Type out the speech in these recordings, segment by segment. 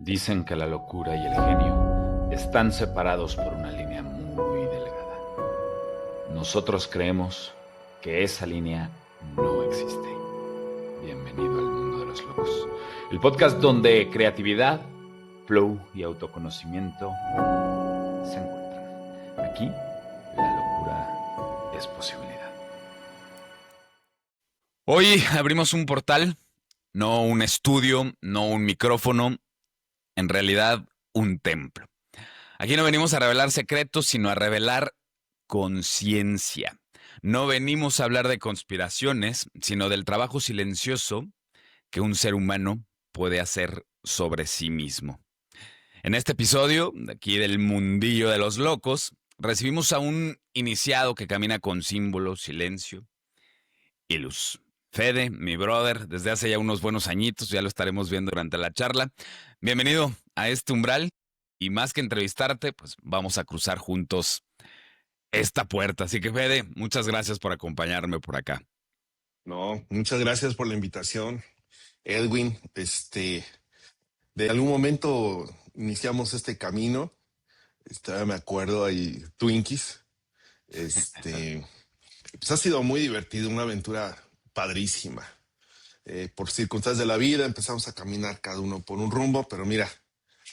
Dicen que la locura y el genio están separados por una línea muy delgada. Nosotros creemos que esa línea no existe. Bienvenido al mundo de los locos. El podcast donde creatividad, flow y autoconocimiento se encuentran. Aquí, la locura es posibilidad. Hoy abrimos un portal, no un estudio, no un micrófono, en realidad un templo. Aquí no venimos a revelar secretos, sino a revelar conciencia. No venimos a hablar de conspiraciones, sino del trabajo silencioso que un ser humano puede hacer sobre sí mismo. En este episodio, de aquí del mundillo de los locos, recibimos a un iniciado que camina con símbolos, silencio y luz. Fede, mi brother, desde hace ya unos buenos añitos, ya lo estaremos viendo durante la charla. Bienvenido a este umbral y más que entrevistarte, pues vamos a cruzar juntos esta puerta. Así que Fede, muchas gracias por acompañarme por acá. No, muchas gracias por la invitación, Edwin. De algún momento iniciamos este camino. Me acuerdo ahí, Twinkies. Pues ha sido muy divertido, una aventura padrísima. Por circunstancias de la vida empezamos a caminar cada uno por un rumbo, pero mira,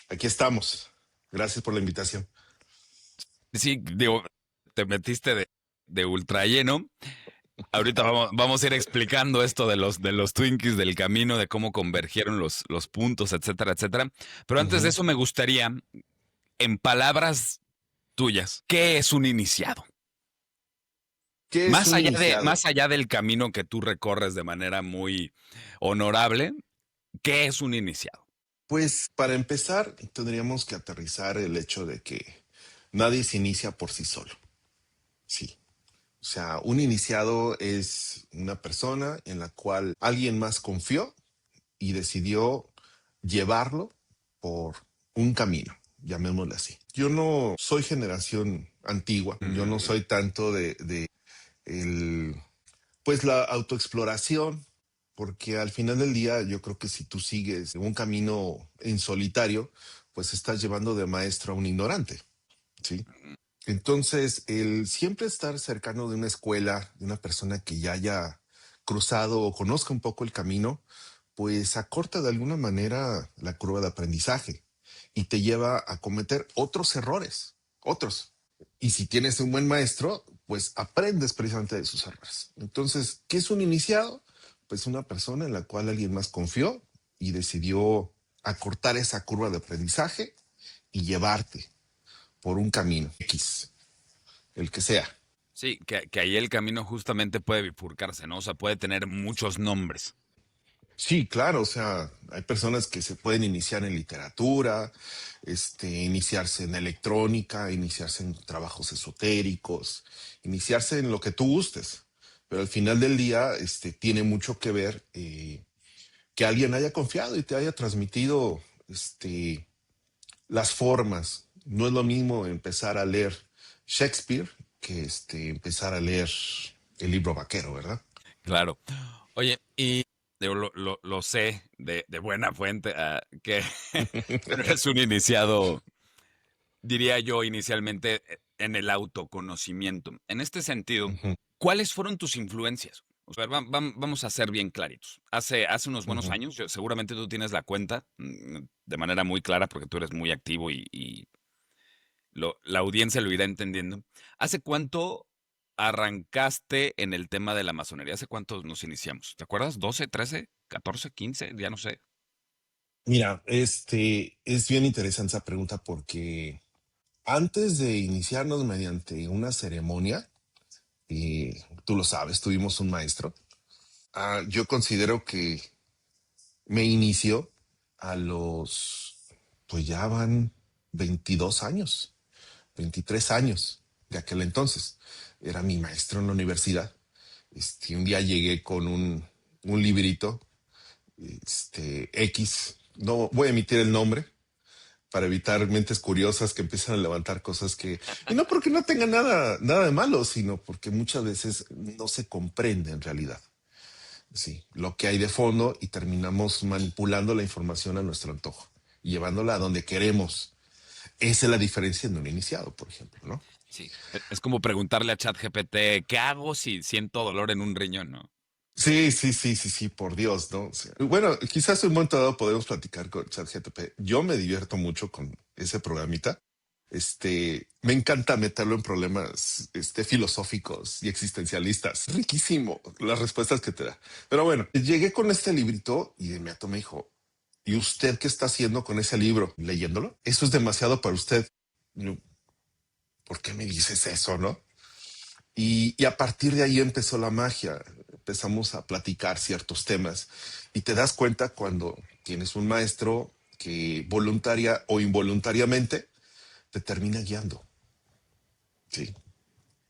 aquí estamos. Gracias por la invitación. Sí, digo, te metiste de ultra lleno. Ahorita vamos a ir explicando esto de los Twinkies, del camino, de cómo convergieron los puntos, etcétera, etcétera. Pero antes de eso me gustaría, en palabras tuyas, ¿qué es un iniciado? ¿Qué es un iniciado? Más allá del camino que tú recorres de manera muy honorable, ¿qué es un iniciado? Pues para empezar, tendríamos que aterrizar el hecho de que nadie se inicia por sí solo. Sí. O sea, un iniciado es una persona en la cual alguien más confió y decidió llevarlo por un camino, llamémosle así. Yo no soy generación antigua, yo no soy tanto pues la autoexploración, porque al final del día yo creo que si tú sigues un camino en solitario, pues estás llevando de maestro a un ignorante, ¿sí? Entonces, el siempre estar cercano de una escuela, de una persona que ya haya cruzado o conozca un poco el camino, pues acorta de alguna manera la curva de aprendizaje y te lleva a cometer otros errores, otros. Y si tienes un buen maestro, pues aprendes precisamente de sus errores. Entonces, ¿qué es un iniciado? Pues una persona en la cual alguien más confió y decidió acortar esa curva de aprendizaje y llevarte por un camino X, el que sea. Sí, que ahí el camino justamente puede bifurcarse, ¿no? O sea, puede tener muchos nombres. Sí, claro, o sea, hay personas que se pueden iniciar en literatura, iniciarse en electrónica, iniciarse en trabajos esotéricos, iniciarse en lo que tú gustes, pero al final del día, tiene mucho que ver que alguien haya confiado y te haya transmitido, las formas. No es lo mismo empezar a leer Shakespeare que empezar a leer el libro vaquero, ¿verdad? Claro. Oye, y digo, lo sé de buena fuente, que no eres un iniciado, diría yo inicialmente, en el autoconocimiento. En este sentido, Ujú, ¿cuáles fueron tus influencias? O sea, vamos a ser bien claritos. Hace unos buenos ujú. años, seguramente tú tienes la cuenta de manera muy clara porque tú eres muy activo y la audiencia lo irá entendiendo. ¿Hace cuánto arrancaste en el tema de la masonería? ¿Hace cuánto nos iniciamos? ¿Te acuerdas? ¿12, 13, 14, 15? Ya no sé. Mira, es bien interesante esa pregunta porque antes de iniciarnos mediante una ceremonia, y tú lo sabes, tuvimos un maestro. Yo considero que me inició a pues ya van 22 años, 23 años de aquel entonces. Era mi maestro en la universidad. Un día llegué con un librito, X, no voy a emitir el nombre para evitar mentes curiosas que empiezan a levantar cosas y no porque no tenga nada de malo, sino porque muchas veces no se comprende en realidad, sí, lo que hay de fondo y terminamos manipulando la información a nuestro antojo. y llevándola a donde queremos. Esa es la diferencia en un iniciado, por ejemplo, ¿no? Sí. Es como preguntarle a ChatGPT, ¿qué hago si siento dolor en un riñón, no? Sí, sí, sí, sí, sí, por Dios, ¿no? O sea, bueno, quizás en un momento dado podemos platicar con ChatGPT. Yo me divierto mucho con ese programita. Me encanta meterlo en problemas, filosóficos y existencialistas. Riquísimo las respuestas que te da. Pero bueno, llegué con este librito y de inmediato me dijo, ¿y usted qué está haciendo con ese libro? ¿Leyéndolo? Eso es demasiado para usted. Y yo, ¿por qué me dices eso, no? Y a partir de ahí empezó la magia. Empezamos a platicar ciertos temas y te das cuenta cuando tienes un maestro que voluntaria o involuntariamente te termina guiando, ¿sí?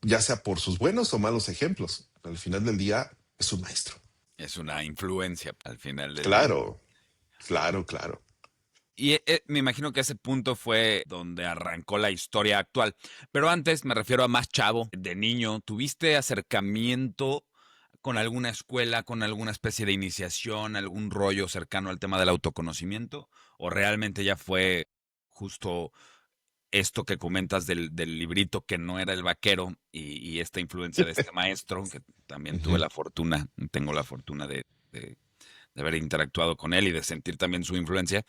Ya sea por sus buenos o malos ejemplos. Al final del día es un maestro. Es una influencia al final del día. Claro, claro, claro. Y me imagino que ese punto fue donde arrancó la historia actual. Pero antes, me refiero a más chavo, de niño, ¿tuviste acercamiento con alguna escuela, con alguna especie de iniciación, algún rollo cercano al tema del autoconocimiento? ¿O realmente ya fue justo esto que comentas del librito que no era el vaquero y esta influencia de este maestro, que también tuve Ujú. la fortuna, tengo la fortuna de haber interactuado con él y de sentir también su influencia?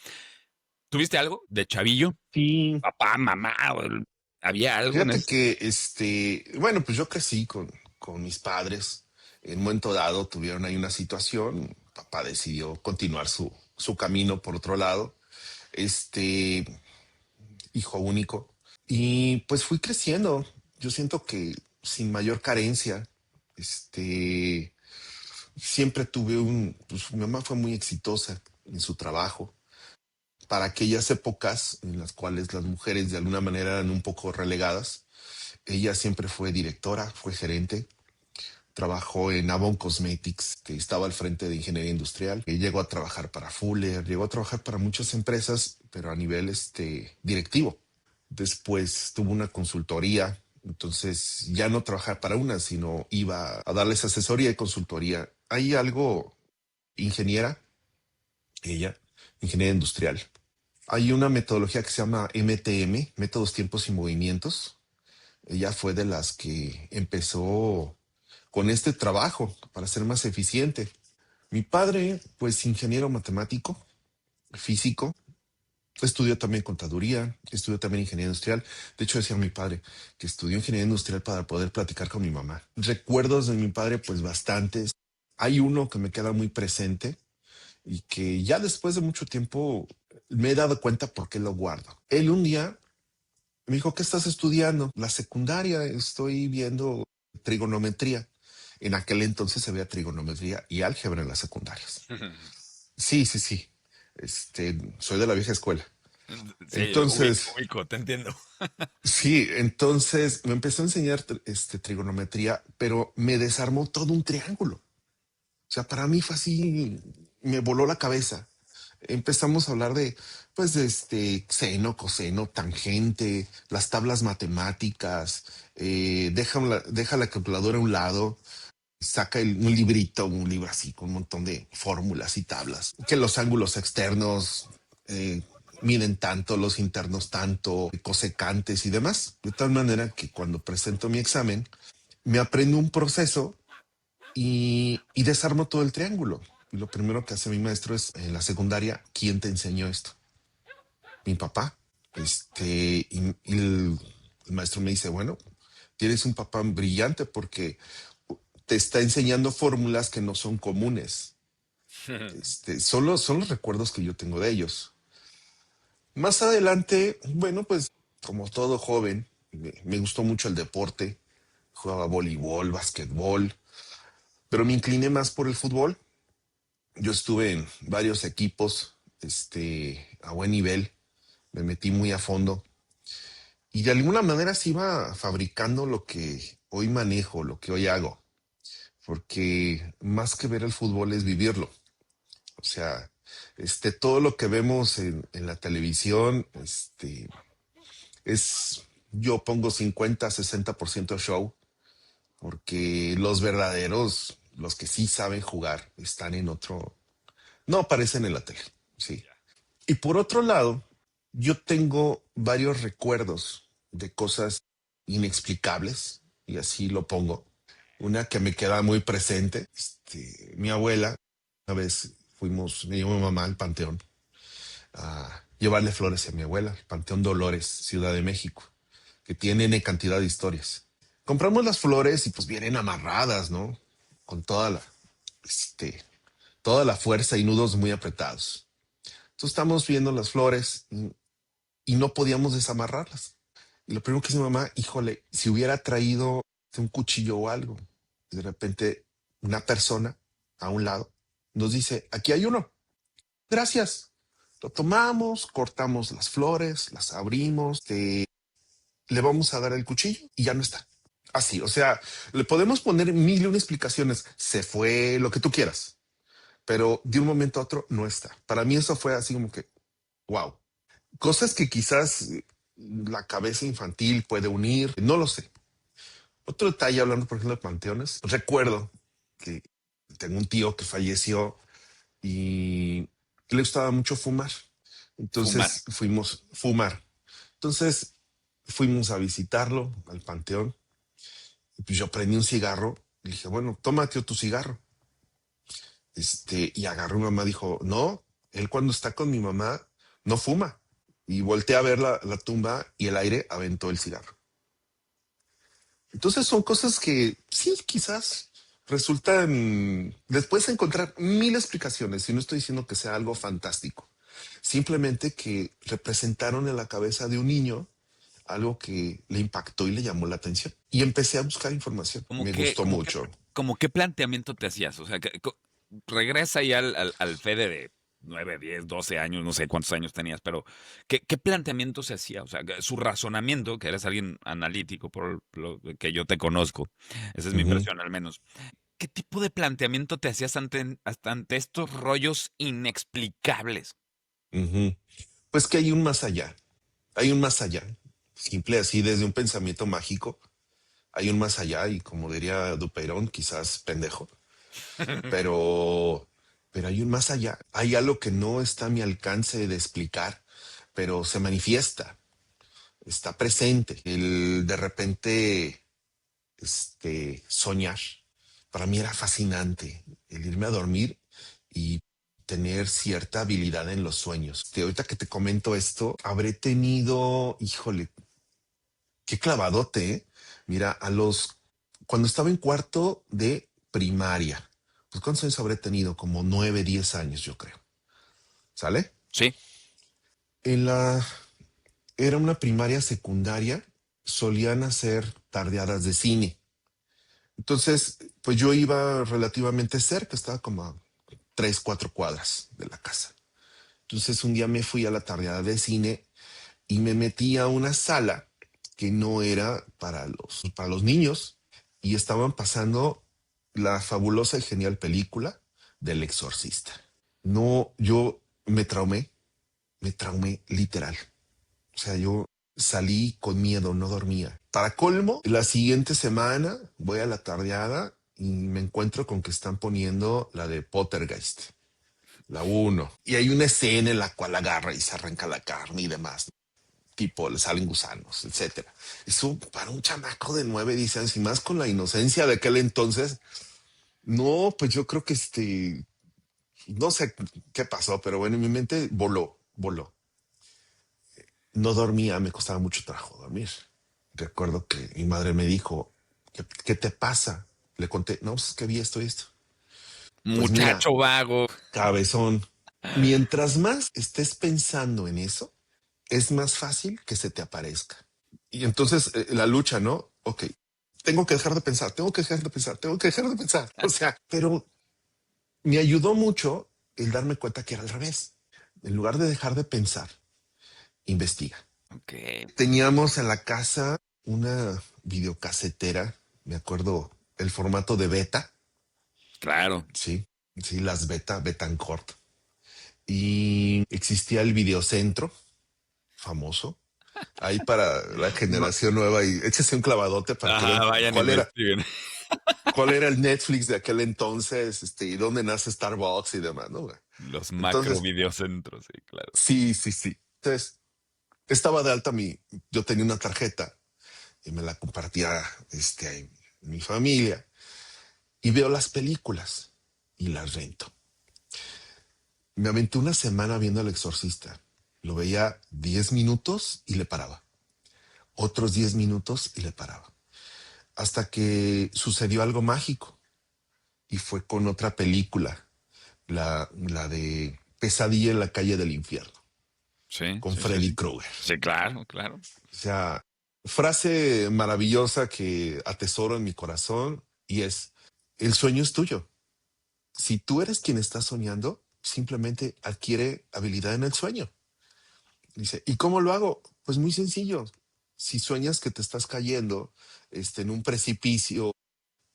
¿Tuviste algo de chavillo? Sí, Papá, mamá, ¿había algo en fíjate eso? que, bueno, pues yo crecí con mis padres. En un momento dado tuvieron ahí una situación. Papá decidió continuar su camino por otro lado. Este, hijo único. Y pues fui creciendo. Yo siento que sin mayor carencia, este, siempre pues mi mamá fue muy exitosa en su trabajo. Para aquellas épocas en las cuales las mujeres de alguna manera eran un poco relegadas, ella siempre fue directora, fue gerente, trabajó en Avon Cosmetics, que estaba al frente de ingeniería industrial, y llegó a trabajar para Fuller, llegó a trabajar para muchas empresas, pero a nivel directivo. Después tuvo una consultoría, entonces ya no trabajar para una, sino iba a darles asesoría y consultoría. Hay algo, ingeniera, ella, ingeniera industrial. Hay una metodología que se llama MTM, Métodos, Tiempos y Movimientos. Ella fue de las que empezó con este trabajo para ser más eficiente. Mi padre, pues ingeniero matemático, físico, estudió también contaduría, estudió también ingeniería industrial. De hecho, decía mi padre que estudió ingeniería industrial para poder platicar con mi mamá. Recuerdos de mi padre, pues bastantes. Hay uno que me queda muy presente y que ya después de mucho tiempo me he dado cuenta por qué lo guardo. Él un día me dijo, ¿qué estás estudiando? La secundaria, estoy viendo trigonometría. En aquel entonces se veía trigonometría y álgebra en las secundarias. Sí, sí, sí. Soy de la vieja escuela. Sí, Entonces, ubico, te entiendo. sí, entonces me empezó a enseñar trigonometría, pero me desarmó todo un triángulo. O sea, para mí fue así, me voló la cabeza. Empezamos a hablar de, pues, de seno, coseno, tangente, las tablas matemáticas, deja la calculadora a un lado, saca un librito, un libro así con un montón de fórmulas y tablas, que los ángulos externos eh, miden tanto, los internos tanto, cosecantes y demás. De tal manera que cuando presento mi examen, me aprendo un proceso y desarmo todo el triángulo. Y lo primero que hace mi maestro es en la secundaria, ¿quién te enseñó esto? Mi papá. Y el maestro me dice, bueno, tienes un papá brillante porque te está enseñando fórmulas que no son comunes. Son los recuerdos que yo tengo de ellos. Más adelante, bueno, pues como todo joven, me gustó mucho el deporte. Jugaba voleibol, básquetbol, pero me incliné más por el fútbol. Yo estuve en varios equipos, a buen nivel, me metí muy a fondo y de alguna manera se iba fabricando lo que hoy manejo, lo que hoy hago, porque más que ver el fútbol es vivirlo. O sea, todo lo que vemos en la televisión, yo pongo 50-60% show, porque los verdaderos, los que sí saben jugar, están en otro, no aparecen en la tele, sí. Y por otro lado, yo tengo varios recuerdos de cosas inexplicables, y así lo pongo. Una que me queda muy presente, mi abuela, una vez fuimos, me llevó mi mamá al panteón a llevarle flores a mi abuela, el Panteón Dolores, Ciudad de México, que tiene N cantidad de historias. Compramos las flores y pues vienen amarradas, ¿no? Con este, toda la fuerza y nudos muy apretados. Entonces estamos viendo las flores y no podíamos desamarrarlas. Y lo primero que dice mi mamá, híjole, si hubiera traído un cuchillo o algo. Y de repente una persona a un lado nos dice, aquí hay uno. Gracias. Lo tomamos, cortamos las flores, las abrimos, le vamos a dar el cuchillo y ya no está. Así, o sea, le podemos poner mil y una explicaciones. Se fue, lo que tú quieras, pero de un momento a otro no está. Para mí eso fue así como que, wow. Cosas que quizás la cabeza infantil puede unir, no lo sé. Otro detalle, hablando por ejemplo de panteones, recuerdo que tengo un tío que falleció y le gustaba mucho fumar. Fumar. Entonces fuimos a fumar. Entonces fuimos a visitarlo al panteón. Y pues yo prendí un cigarro y dije, bueno, toma tío tu cigarro. Y agarró mi mamá, dijo, no, él cuando está con mi mamá no fuma. Y volteé a ver la tumba y el aire aventó el cigarro. Entonces son cosas que sí, quizás resultan, después de encontrar mil explicaciones, y no estoy diciendo que sea algo fantástico, simplemente que representaron en la cabeza de un niño algo que le impactó y le llamó la atención. Y empecé a buscar información. ¿Cómo Me que, gustó como que, mucho. como qué planteamiento te hacías? O sea, regresa ya al Fede de 9, 10, 12 años, no sé cuántos años tenías, pero ¿qué planteamiento se hacía? O sea, su razonamiento, que eres alguien analítico por lo que yo te conozco, esa es mi Ujú, impresión al menos. ¿Qué tipo de planteamiento te hacías hasta ante estos rollos inexplicables? ujú. Pues que hay un más allá. Hay un más allá. Simple así, desde un pensamiento mágico. Hay un más allá y como diría Dupeirón, quizás pendejo, pero, pero hay un más allá. Hay algo que no está a mi alcance de explicar, pero se manifiesta, está presente. El de repente, soñar. Para mí era fascinante el irme a dormir y tener cierta habilidad en los sueños. Ahorita que te comento esto, habré tenido, híjole, qué clavadote, ¿eh? Mira, cuando estaba en cuarto de primaria, pues ¿cuántos años habré tenido? Como 9, 10 años, yo creo. ¿Sale? Sí, En la, era una primaria secundaria, solían hacer tardeadas de cine. Entonces, pues yo iba relativamente cerca, estaba como a 3, 4 cuadras de la casa. Entonces un día me fui a la tardeada de cine y me metí a una sala que no era para los niños y estaban pasando la fabulosa y genial película del Exorcista. No, yo me traumé literal. O sea, yo salí con miedo, no dormía. Para colmo, la siguiente semana voy a la tardeada y me encuentro con que están poniendo la de Pottergeist, la uno. Y hay una escena en la cual agarra y se arranca la carne y demás. Tipo, le salen gusanos, etcétera. Eso para un chamaco de 9, 10 años y más con la inocencia de aquel entonces. No, pues yo creo que no sé qué pasó, pero bueno, en mi mente voló. No dormía, me costaba mucho trabajo dormir. Recuerdo que mi madre me dijo, ¿qué te pasa? Le conté, no, pues es que vi esto y esto. Pues mira, muchacho vago. cabezón, mientras más estés pensando en eso, es más fácil que se te aparezca. Y entonces la lucha, ¿no? Ok, tengo que dejar de pensar, tengo que dejar de pensar, tengo que dejar de pensar. O sea, pero me ayudó mucho el darme cuenta que era al revés. En lugar de dejar de pensar, investiga. Ok, Teníamos en la casa una videocasetera, me acuerdo el formato de beta, claro. sí, sí, las Betancourt. Y existía el videocentro, famoso. Ahí para la generación nueva y échese un clavadote para que Ajá, vean vayan, investiguen. cuál era el Netflix de aquel entonces, y dónde nace Starbucks y demás, ¿no? Los macro Entonces, videocentros, sí, claro. sí, sí, sí. Entonces, estaba de alta yo tenía una tarjeta y me la compartía, a mi familia y veo las películas y las rento. Me aventé una semana viendo El Exorcista. Lo veía 10 minutos y le paraba. Otros 10 minutos y le paraba. Hasta que sucedió algo mágico y fue con otra película, la de Pesadilla en la calle del infierno, Sí, con sí, sí, Freddy sí. Krueger. Sí, claro, claro. O sea, frase maravillosa que atesoro en mi corazón y es, el sueño es tuyo. Si tú eres quien está soñando, simplemente adquiere habilidad en el sueño. Dice, ¿y cómo lo hago? Pues muy sencillo. Si sueñas que te estás cayendo, en un precipicio,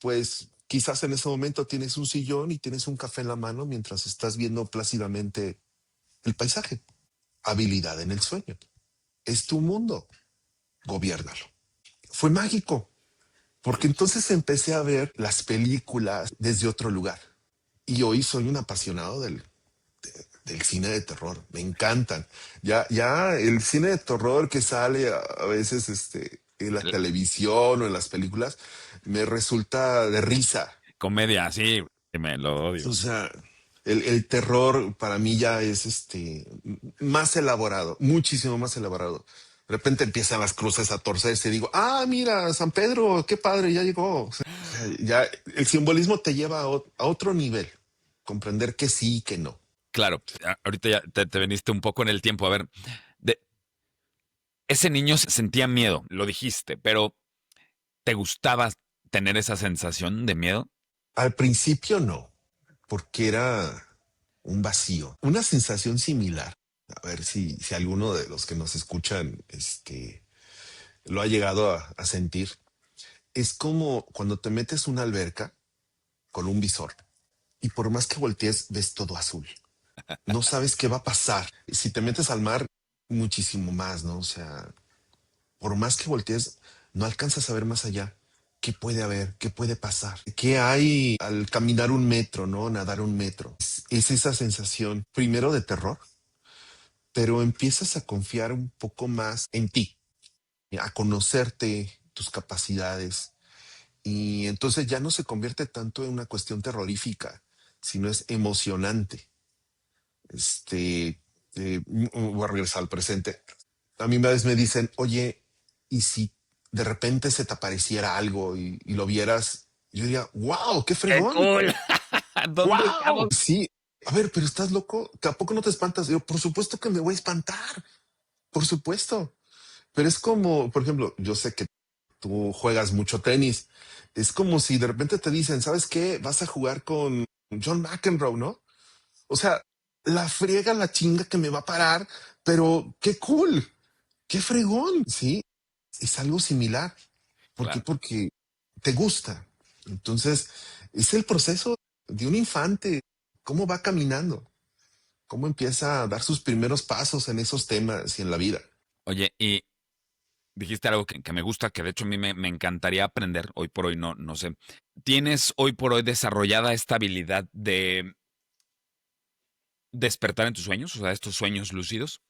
pues quizás en ese momento tienes un sillón y tienes un café en la mano mientras estás viendo plácidamente el paisaje. Habilidad en el sueño. Es tu mundo. Gobiérnalo. Fue mágico, porque entonces empecé a ver las películas desde otro lugar. Y hoy soy un apasionado del cine de terror. Me encantan. Ya el cine de terror que sale a veces en la El- televisión o en las películas me resulta de risa. Comedia, sí, me lo odio. O sea, el terror para mí ya es más elaborado, muchísimo más elaborado. De repente empiezan las cruces a torcerse y digo, ah, mira, San Pedro, qué padre, ya llegó. O sea, ya el simbolismo te lleva a otro nivel, comprender que sí y que no. Claro, ahorita ya te veniste un poco en el tiempo. A ver, de, ese niño sentía miedo, lo dijiste, pero ¿te gustaba tener esa sensación de miedo? Al principio no, porque era un vacío, una sensación similar. A ver si alguno de los que nos escuchan, lo ha llegado a sentir. Es como cuando te metes una alberca con un visor y por más que voltees, ves todo azul. No sabes qué va a pasar. Si te metes al mar, muchísimo más, ¿no? O sea, por más que voltees, no alcanzas a ver más allá. ¿Qué puede haber? ¿Qué puede pasar? ¿Qué hay al caminar un metro, no? Nadar un metro. Es esa sensación, primero de terror, pero empiezas a confiar un poco más en ti, a conocerte, tus capacidades. Y entonces ya no se convierte tanto en una cuestión terrorífica, sino es emocionante. Este, Voy a regresar al presente. A mí una vez me dicen, oye, ¿y si de repente se te apareciera algo y lo vieras? Yo diría, wow, qué ¡Qué fregón. cool! ¿Dónde Wow. estamos? Sí. A ver, pero estás loco. ¿Que a poco no te espantas? Yo, por supuesto que me voy a espantar. Por supuesto. Pero es como, por ejemplo, yo sé que tú juegas mucho tenis. Es como si de repente te dicen, ¿sabes qué? Vas a jugar con John McEnroe, ¿no? O sea, la friega, la chinga que me va a parar, pero qué cool, qué fregón, ¿sí? Es algo similar. ¿Por qué? Claro. Porque te gusta. Entonces, es el proceso de un infante, cómo va caminando, cómo empieza a dar sus primeros pasos en esos temas y en la vida. Oye, y dijiste algo que me gusta, que de hecho a mí me encantaría aprender. Hoy por hoy no sé. ¿Tienes hoy por hoy desarrollada esta habilidad de despertar en tus sueños? O sea, estos sueños lúcidos.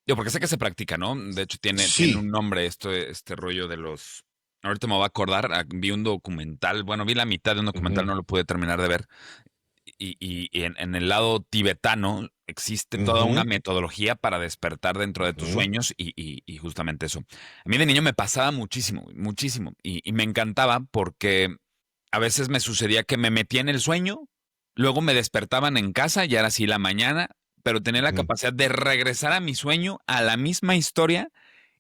Yo, porque sé que se practica, ¿no? De hecho, tiene Sí. un nombre este rollo de los. Ahorita me voy a acordar, vi un documental, bueno, vi la mitad de un documental, Ujú, no lo pude terminar de ver. Y en el lado tibetano existe toda una ujú, metodología para despertar dentro de tus ujú. sueños y justamente eso. A mí de niño me pasaba muchísimo, muchísimo. Y me encantaba porque a veces me sucedía que me metía en el sueño, luego me despertaban en casa, ya era así la mañana, pero tenía la Ujú. capacidad de regresar a mi sueño, a la misma historia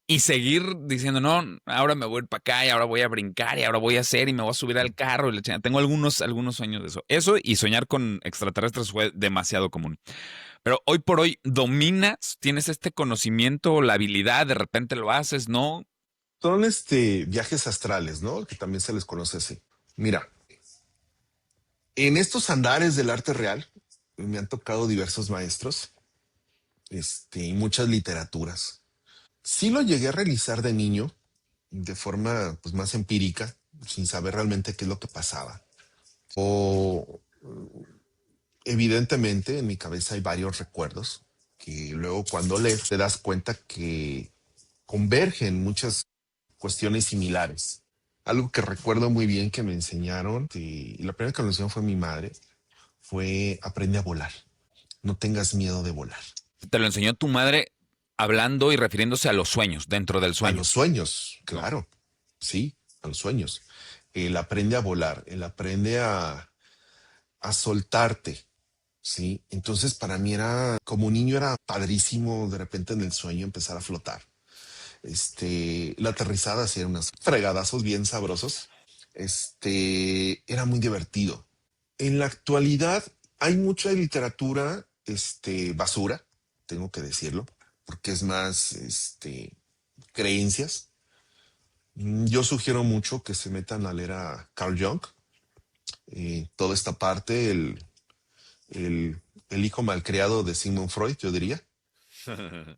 y seguir diciendo, no, ahora me voy a ir para acá y ahora voy a brincar y ahora voy a hacer y me voy a subir al carro. Tengo algunos sueños de eso. Eso y soñar con extraterrestres fue demasiado común. Pero hoy por hoy dominas, tienes este conocimiento o la habilidad, de repente lo haces, ¿no? Son viajes astrales, ¿no? Que también se les conoce así. Mira, en estos andares del arte real me han tocado diversos maestros, y muchas literaturas. Sí lo llegué a realizar de niño, de forma pues más empírica, sin saber realmente qué es lo que pasaba. O evidentemente en mi cabeza hay varios recuerdos que luego cuando lees te das cuenta que convergen muchas cuestiones similares. Algo que recuerdo muy bien que me enseñaron, y la primera que me enseñó fue mi madre, fue aprende a volar. No tengas miedo de volar. Te lo enseñó tu madre hablando y refiriéndose a los sueños, dentro del A sueño. los sueños, No. claro, sí, a los sueños. Él aprende a volar, él aprende a soltarte, ¿sí? Entonces para mí era, como niño era padrísimo de repente en el sueño empezar a flotar. La aterrizada hacía unos fregadazos bien sabrosos. Era muy divertido. En la actualidad hay mucha literatura, basura, tengo que decirlo, porque es más, creencias. Yo sugiero mucho que se metan a leer a Carl Jung, toda esta parte, el hijo malcriado de Sigmund Freud, yo diría,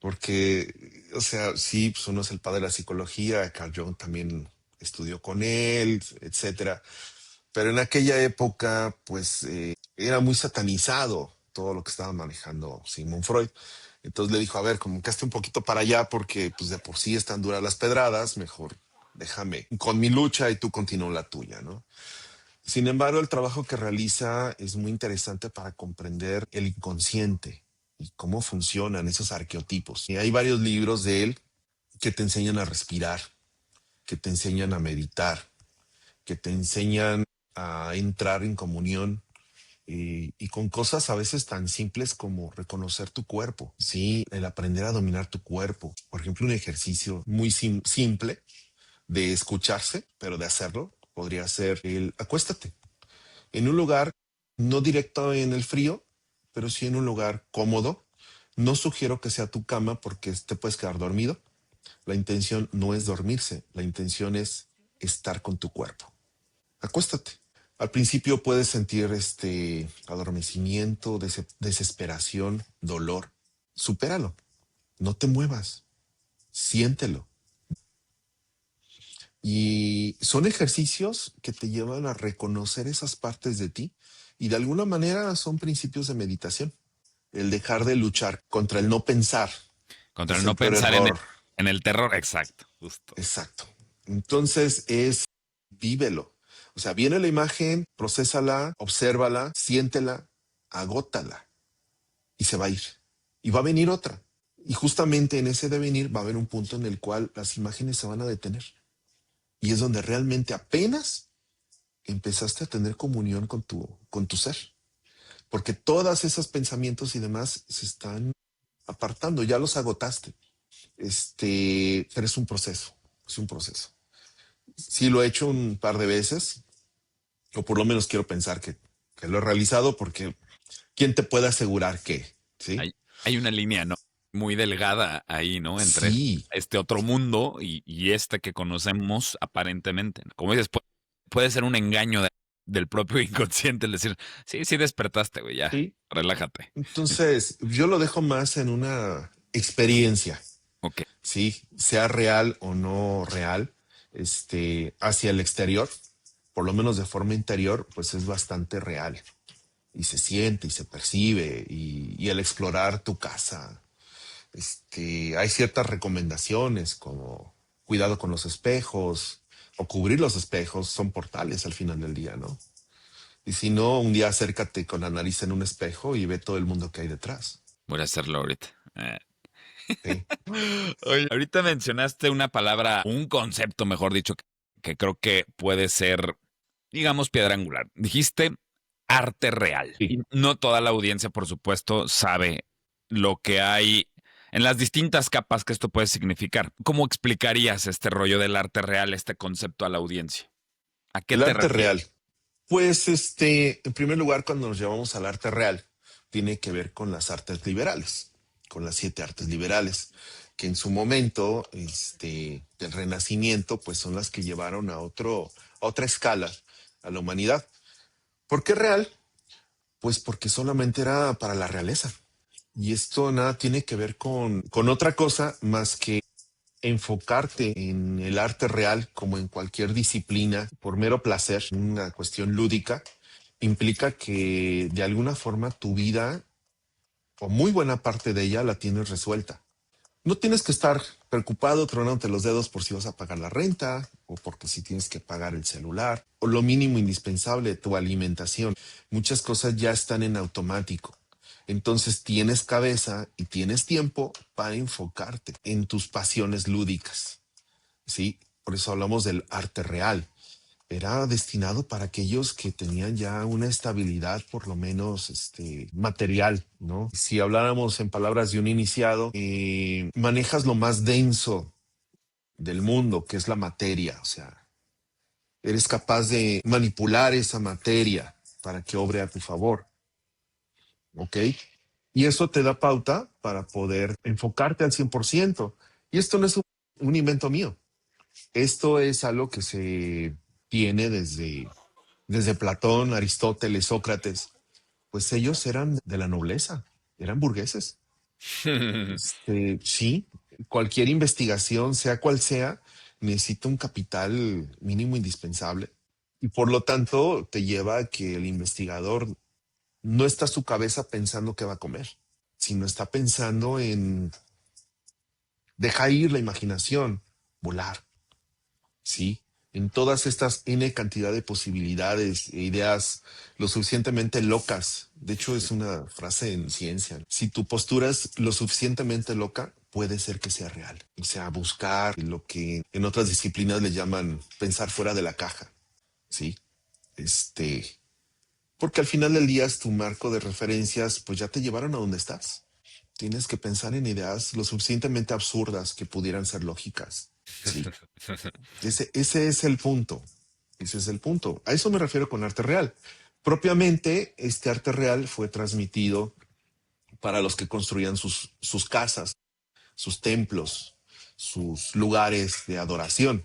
porque, o sea, sí, pues uno es el padre de la psicología, Carl Jung también estudió con él, etcétera, pero en aquella época, pues, era muy satanizado todo lo que estaba manejando Sigmund Freud. Entonces le dijo, a ver, como que esté un poquito para allá porque pues de por sí están duras las pedradas, mejor déjame con mi lucha y tú continúa la tuya, ¿no? Sin embargo, el trabajo que realiza es muy interesante para comprender el inconsciente y cómo funcionan esos arqueotipos. Y hay varios libros de él que te enseñan a respirar, que te enseñan a meditar, que te enseñan a entrar en comunión y con cosas a veces tan simples como reconocer tu cuerpo, ¿sí? El aprender a dominar tu cuerpo. Por ejemplo, un ejercicio muy simple de escucharse, pero de hacerlo, podría ser el acuéstate en un lugar no directo en el frío, pero sí en un lugar cómodo. No sugiero que sea tu cama porque te puedes quedar dormido. La intención no es dormirse, la intención es estar con tu cuerpo. Acuéstate. Al principio puedes sentir adormecimiento, desesperación, dolor. Supéralo. No te muevas. Siéntelo. Y son ejercicios que te llevan a reconocer esas partes de ti y de alguna manera son principios de meditación. El dejar de luchar contra el no pensar, que Contra es el el no peor pensar error. en el terror, exacto, justo. Exacto. Entonces es vívelo. O sea, viene la imagen, procésala, obsérvala, siéntela, agótala y se va a ir. Y va a venir otra. Y justamente en ese devenir va a haber un punto en el cual las imágenes se van a detener. Y es donde realmente apenas empezaste a tener comunión con tu ser, porque todos esos pensamientos y demás se están apartando, ya los agotaste. Pero es un proceso, es un proceso. Sí lo he hecho un par de veces, o por lo menos quiero pensar que lo he realizado, porque ¿quién te puede asegurar que? ¿Sí? Hay una línea, ¿no? Muy delgada ahí, ¿no? Entre Sí, este otro mundo y este que conocemos aparentemente. Como dices, puede ser un engaño del propio inconsciente el decir, sí, sí despertaste, güey, ya, sí. relájate. Entonces, yo lo dejo más en una experiencia, Ok. ¿sí? Sea real o no real, hacia el exterior, por lo menos de forma interior, pues es bastante real y se siente y se percibe y el explorar tu casa, hay ciertas recomendaciones como cuidado con los espejos o cubrir los espejos, son portales al final del día, ¿no? Y si no, un día acércate con la nariz en un espejo y ve todo el mundo que hay detrás. Voy a hacerlo ahorita. ¿Sí? Oye, ahorita mencionaste una palabra, un concepto, mejor dicho, que creo que puede ser, digamos, piedra angular. Dijiste arte real. Sí. Y no toda la audiencia, por supuesto, sabe lo que hay en las distintas capas que esto puede significar. ¿Cómo explicarías este rollo del arte real, este concepto a la audiencia? ¿A qué El te arte refieres? real. Pues, en primer lugar, cuando nos llevamos al arte real, tiene que ver con las artes liberales, con las 7 artes liberales, que en su momento, del Renacimiento, pues son las que llevaron a otra escala a la humanidad. ¿Por qué real? Pues porque solamente era para la realeza. Y esto nada tiene que ver con otra cosa más que enfocarte en el arte real como en cualquier disciplina por mero placer, una cuestión lúdica, implica que de alguna forma tu vida o muy buena parte de ella la tienes resuelta. No tienes que estar preocupado tronándote los dedos por si vas a pagar la renta o porque si tienes que pagar el celular o lo mínimo indispensable, tu alimentación. Muchas cosas ya están en automático. Entonces tienes cabeza y tienes tiempo para enfocarte en tus pasiones lúdicas. ¿Sí? Por eso hablamos del arte real. Era destinado para aquellos que tenían ya una estabilidad, por lo menos material, ¿no? Si habláramos en palabras de un iniciado, manejas lo más denso del mundo, que es la materia, o sea, eres capaz de manipular esa materia para que obre a tu favor, ¿ok? Y eso te da pauta para poder enfocarte al 100%. Y esto no es un invento mío. Esto es algo que se tiene desde Platón, Aristóteles, Sócrates. Pues ellos eran de la nobleza, eran burgueses. Sí, cualquier investigación, sea cual sea, necesita un capital mínimo indispensable. Y por lo tanto, te lleva a que el investigador no está su cabeza pensando qué va a comer, sino está pensando en dejar ir la imaginación, volar. Sí, en todas estas N cantidad de posibilidades e ideas lo suficientemente locas. De hecho, es una frase en ciencia. Si tu postura es lo suficientemente loca, puede ser que sea real. O sea, buscar lo que en otras disciplinas le llaman pensar fuera de la caja. Sí, este, porque al final del día es tu marco de referencias, pues ya te llevaron a donde estás. Tienes que pensar en ideas lo suficientemente absurdas que pudieran ser lógicas. Sí. Ese es el punto. Ese es el punto. A eso me refiero con arte real. Propiamente, este arte real fue transmitido para los que construían sus casas, sus templos, sus lugares de adoración.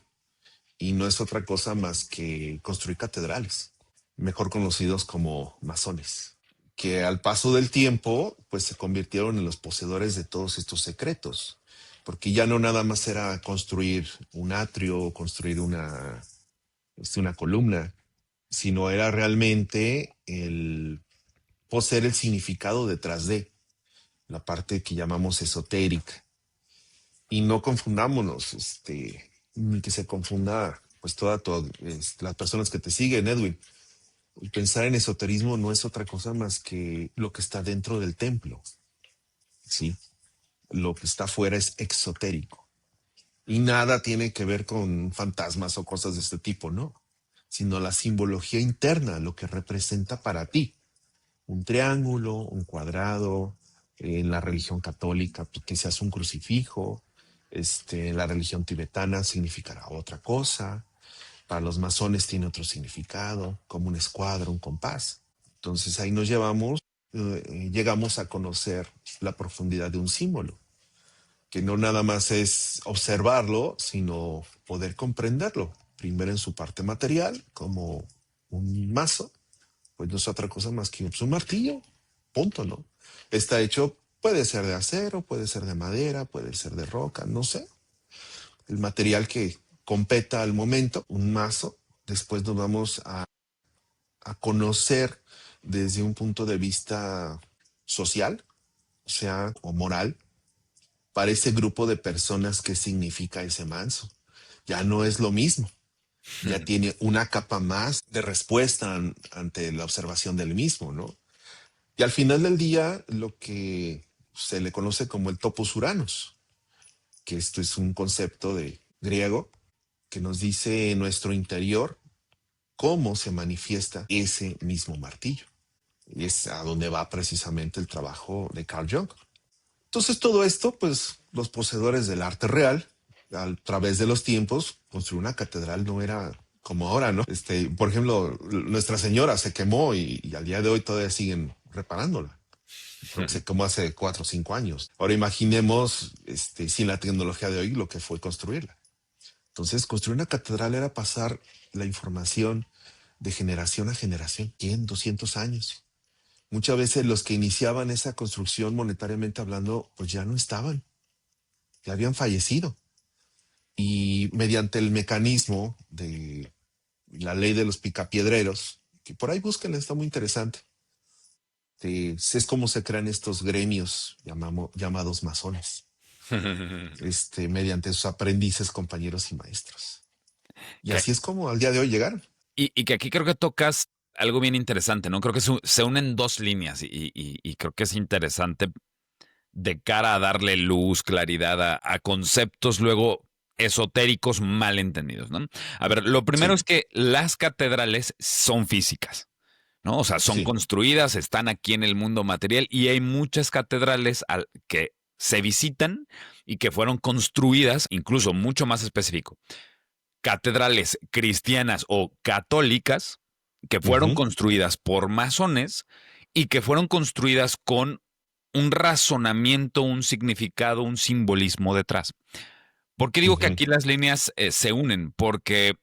Y no es otra cosa más que construir catedrales, mejor conocidos como masones, que al paso del tiempo, pues se convirtieron en los poseedores de todos estos secretos, porque ya no nada más era construir un atrio, construir una columna, sino era realmente el poseer el significado detrás de la parte que llamamos esotérica. Y no confundámonos, ni que se confunda pues las personas que te siguen, Edwin. Pensar en esoterismo no es otra cosa más que lo que está dentro del templo, ¿sí? Lo que está afuera es exotérico. Y nada tiene que ver con fantasmas o cosas de este tipo, ¿no? Sino la simbología interna, lo que representa para ti. Un triángulo, un cuadrado, en la religión católica, pues, que seas un crucifijo, en la religión tibetana significará otra cosa, para los masones tiene otro significado, como una escuadra, un compás. Entonces ahí llegamos a conocer la profundidad de un símbolo, que no nada más es observarlo, sino poder comprenderlo. Primero en su parte material, como un mazo, pues no es otra cosa más que pues, un martillo, punto, ¿no? Está hecho, puede ser de acero, puede ser de madera, puede ser de roca, no sé. El material que competa al momento, un mazo. Después nos vamos a conocer desde un punto de vista social, o sea, o moral, para ese grupo de personas que significa ese mazo. Ya no es lo mismo, ya tiene una capa más de respuesta ante la observación del mismo, ¿no? Y al final del día, lo que se le conoce como el topos Uranus, que esto es un concepto de griego que nos dice en nuestro interior cómo se manifiesta ese mismo martillo. Y es a donde va precisamente el trabajo de Carl Jung. Entonces todo esto, pues los poseedores del arte real, a través de los tiempos, construir una catedral no era como ahora, ¿no? Por ejemplo, Nuestra Señora se quemó y al día de hoy todavía siguen reparándola. Creo que se quemó hace 4 o 5 años. Ahora imaginemos, sin la tecnología de hoy, lo que fue construirla. Entonces, construir una catedral era pasar la información de generación a generación, 100, 200 años. Muchas veces los que iniciaban esa construcción monetariamente hablando, pues ya no estaban, ya habían fallecido. y mediante el mecanismo de la ley de los picapiedreros, que por ahí búsquenla, está muy interesante. Es como se crean estos gremios llamados masones, mediante sus aprendices, compañeros y maestros. Y Que- así es como al día de hoy llegaron. y que aquí creo que tocas algo bien interesante, ¿no? Creo que se unen dos líneas y creo que es interesante de cara a darle luz, claridad a conceptos luego esotéricos mal entendidos, ¿no? A ver, lo primero Sí, es que las catedrales son físicas, ¿no? O sea, son sí. construidas, están aquí en el mundo material y hay muchas catedrales que se visitan y que fueron construidas, incluso mucho más específico, catedrales cristianas o católicas que fueron Ujú, construidas por masones y que fueron construidas con un razonamiento, un significado, un simbolismo detrás. ¿Por qué digo que ujú, aquí las líneas se unen? Porque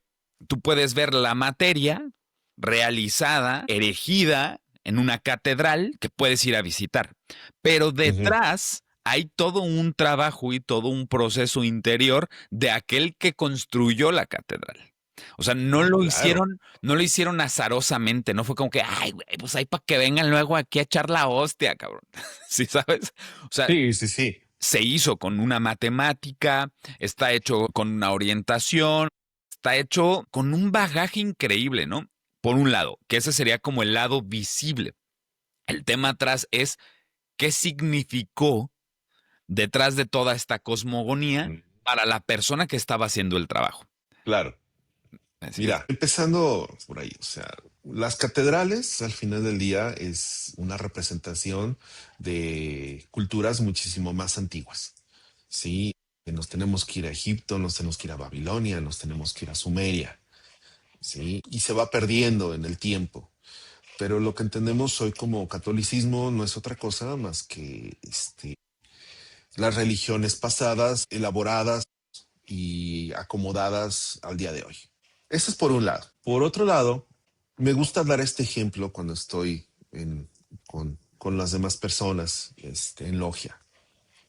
tú puedes ver la materia realizada, erigida en una catedral que puedes ir a visitar, pero ujú. detrás hay todo un trabajo y todo un proceso interior de aquel que construyó la catedral. O sea, Ah, claro. no lo hicieron azarosamente, no fue como que, ay, güey, pues ahí para que vengan luego aquí a echar la hostia, cabrón. ¿Sí sabes? O sea, Sí, sí, sí. se hizo con una matemática, está hecho con una orientación, está hecho con un bagaje increíble, ¿no? Por un lado, que ese sería como el lado visible. El tema atrás es qué significó detrás de toda esta cosmogonía Mm, para la persona que estaba haciendo el trabajo. claro. Así es. Mira, empezando por ahí, o sea, las catedrales al final del día es una representación de culturas muchísimo más antiguas. Sí, que nos tenemos que ir a Egipto, nos tenemos que ir a Babilonia, nos tenemos que ir a Sumeria, sí, y se va perdiendo en el tiempo. Pero lo que entendemos hoy como catolicismo no es otra cosa más que las religiones pasadas, elaboradas y acomodadas al día de hoy. Eso es por un lado. Por otro lado, me gusta dar este ejemplo cuando estoy con las demás personas en logia,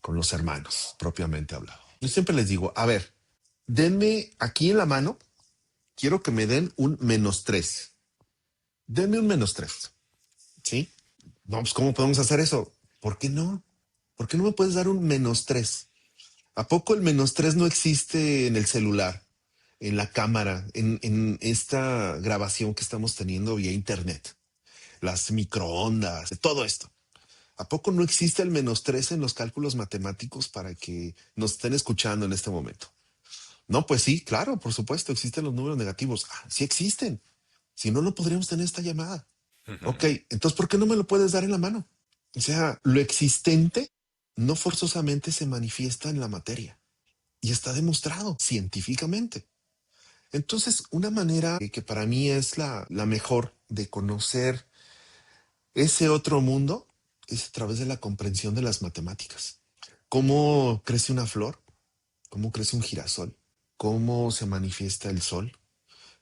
con los hermanos, propiamente hablado. Yo siempre les digo, a ver, denme aquí en la mano, quiero que me den un -3. Denme un -3, ¿sí? No, pues ¿cómo podemos hacer eso? ¿Por qué no? ¿Por qué no me puedes dar un -3? ¿A poco el -3 no existe en el celular, en la cámara, en esta grabación que estamos teniendo vía internet? Las microondas, todo esto. ¿A poco no existe el -3 en los cálculos matemáticos para que nos estén escuchando en este momento? No, pues sí, claro, por supuesto, existen los números negativos. Ah, sí existen. Si no, no podríamos tener esta llamada. Ok, entonces, ¿por qué no me lo puedes dar en la mano? O sea, lo existente no forzosamente se manifiesta en la materia y está demostrado científicamente. Entonces, una manera que para mí es la mejor de conocer ese otro mundo es a través de la comprensión de las matemáticas. ¿Cómo crece una flor? ¿Cómo crece un girasol? ¿Cómo se manifiesta el sol?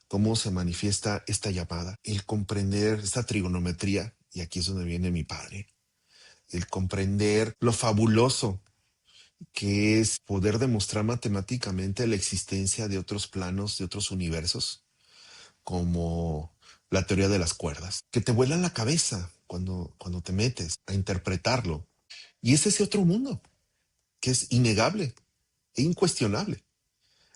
¿Cómo se manifiesta esta llamada? El comprender esta trigonometría, y aquí es donde viene mi padre, el comprender lo fabuloso que es poder demostrar matemáticamente la existencia de otros planos, de otros universos, como la teoría de las cuerdas, que te vuelan la cabeza cuando te metes a interpretarlo. Y es ese otro mundo, que es innegable e incuestionable.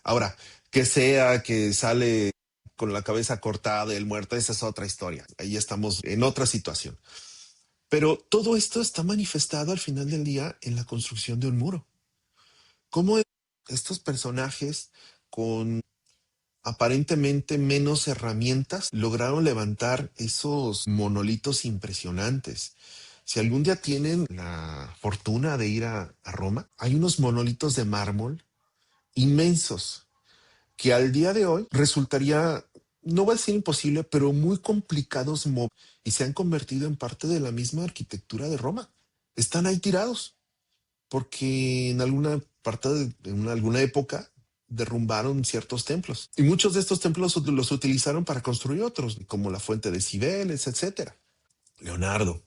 Ahora, que sea que sale con la cabeza cortada, el muerto, esa es otra historia. Ahí estamos en otra situación. Pero todo esto está manifestado al final del día en la construcción de un muro. ¿Cómo estos personajes con aparentemente menos herramientas lograron levantar esos monolitos impresionantes? Si algún día tienen la fortuna de ir a Roma, hay unos monolitos de mármol inmensos que al día de hoy resultaría, no voy a decir imposible, pero muy complicados y se han convertido en parte de la misma arquitectura de Roma. Están ahí tirados porque en alguna parte en alguna época derrumbaron ciertos templos y muchos de estos templos los utilizaron para construir otros, como la fuente de Cibeles, etcétera. Leonardo,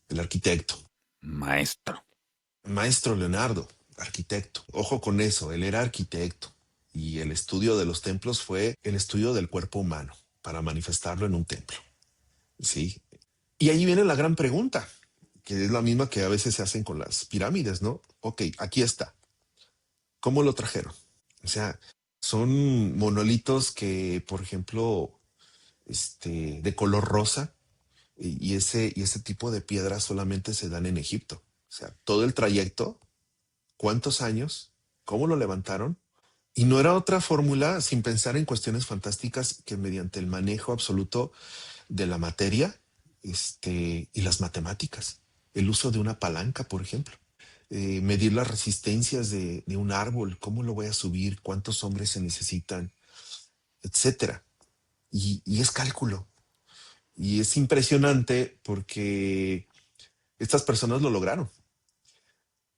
el arquitecto, Maestro. maestro Leonardo, arquitecto. Ojo con eso, él era arquitecto Y el estudio de los templos fue el estudio del cuerpo humano para manifestarlo en un templo. Sí. Y ahí viene la gran pregunta, que es la misma que a veces se hacen con las pirámides, ¿no? Ok, aquí está. ¿Cómo lo trajeron? O sea, son monolitos que, por ejemplo, de color rosa, y ese tipo de piedras solamente se dan en Egipto. O sea, todo el trayecto, cuántos años, cómo lo levantaron. Y no era otra fórmula sin pensar en cuestiones fantásticas que mediante el manejo absoluto de la materia, y las matemáticas, el uso de una palanca, por ejemplo, medir las resistencias de un árbol, cómo lo voy a subir, cuántos hombres se necesitan, etcétera. Y es cálculo. Y es impresionante porque estas personas lo lograron.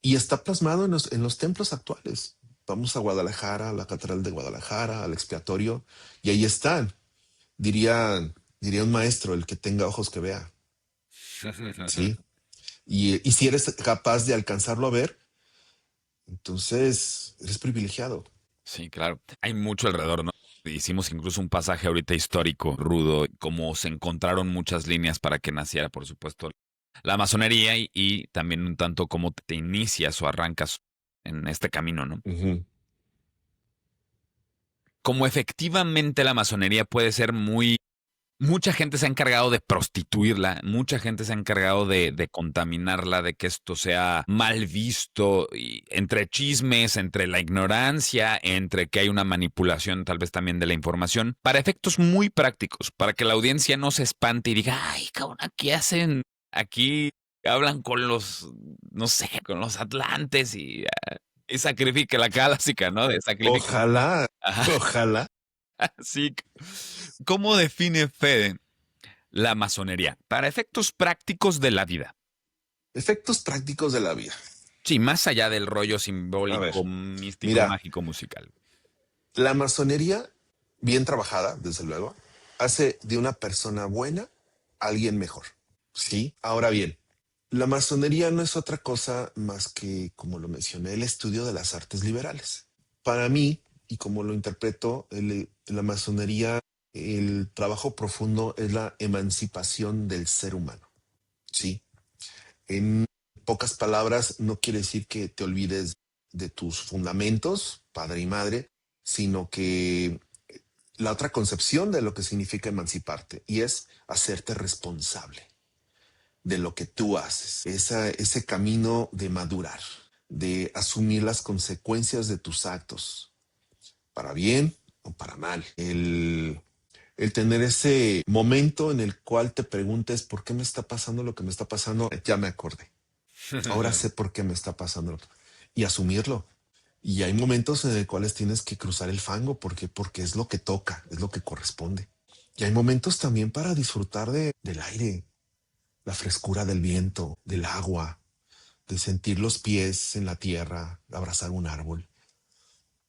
Y está plasmado en los templos actuales. Vamos a Guadalajara, a la Catedral de Guadalajara, al expiatorio, y ahí están. Diría un maestro, el que tenga ojos que vea. Sí. Y si eres capaz de alcanzarlo a ver, entonces eres privilegiado. Sí, claro. Hay mucho alrededor, ¿no? Hicimos incluso un pasaje ahorita histórico, rudo, cómo se encontraron muchas líneas para que naciera, por supuesto, la masonería y también un tanto cómo te inicias o arrancas en este camino, ¿no? Ujú. Como efectivamente la masonería puede ser muy. Mucha gente se ha encargado de prostituirla, mucha gente se ha encargado de contaminarla, de que esto sea mal visto, y entre chismes, entre la ignorancia, entre que hay una manipulación tal vez también de la información, para efectos muy prácticos, para que la audiencia no se espante y diga, ay, cabrón, aquí hacen, aquí hablan con los, no sé, con los atlantes y sacrifica la clásica, ¿no? De sacrifica. Ojalá, Ajá, ojalá. sí. ¿Cómo define Fede la masonería para efectos prácticos de la vida? Efectos prácticos de la vida. Sí, más allá del rollo A ver, simbólico, místico, mira, mágico, musical. la masonería, bien trabajada, desde luego, hace de una persona buena alguien mejor. Sí. Ahora bien, la masonería no es otra cosa más que, como lo mencioné, el estudio de las artes liberales. Para mí, y como lo interpreto, la masonería, el trabajo profundo es la emancipación del ser humano. Sí. En pocas palabras, no quiere decir que te olvides de tus fundamentos, padre y madre, sino que la otra concepción de lo que significa emanciparte, y es hacerte responsable de lo que tú haces, ese camino de madurar, de asumir las consecuencias de tus actos, para bien o para mal. El tener ese momento en el cual te preguntes por qué me está pasando lo que me está pasando, ya me acordé. Ahora sé por qué me está pasando y asumirlo. Y hay momentos en los cuales tienes que cruzar el fango porque es lo que toca, es lo que corresponde. Y hay momentos también para disfrutar del aire, la frescura del viento, del agua, de sentir los pies en la tierra, de abrazar un árbol.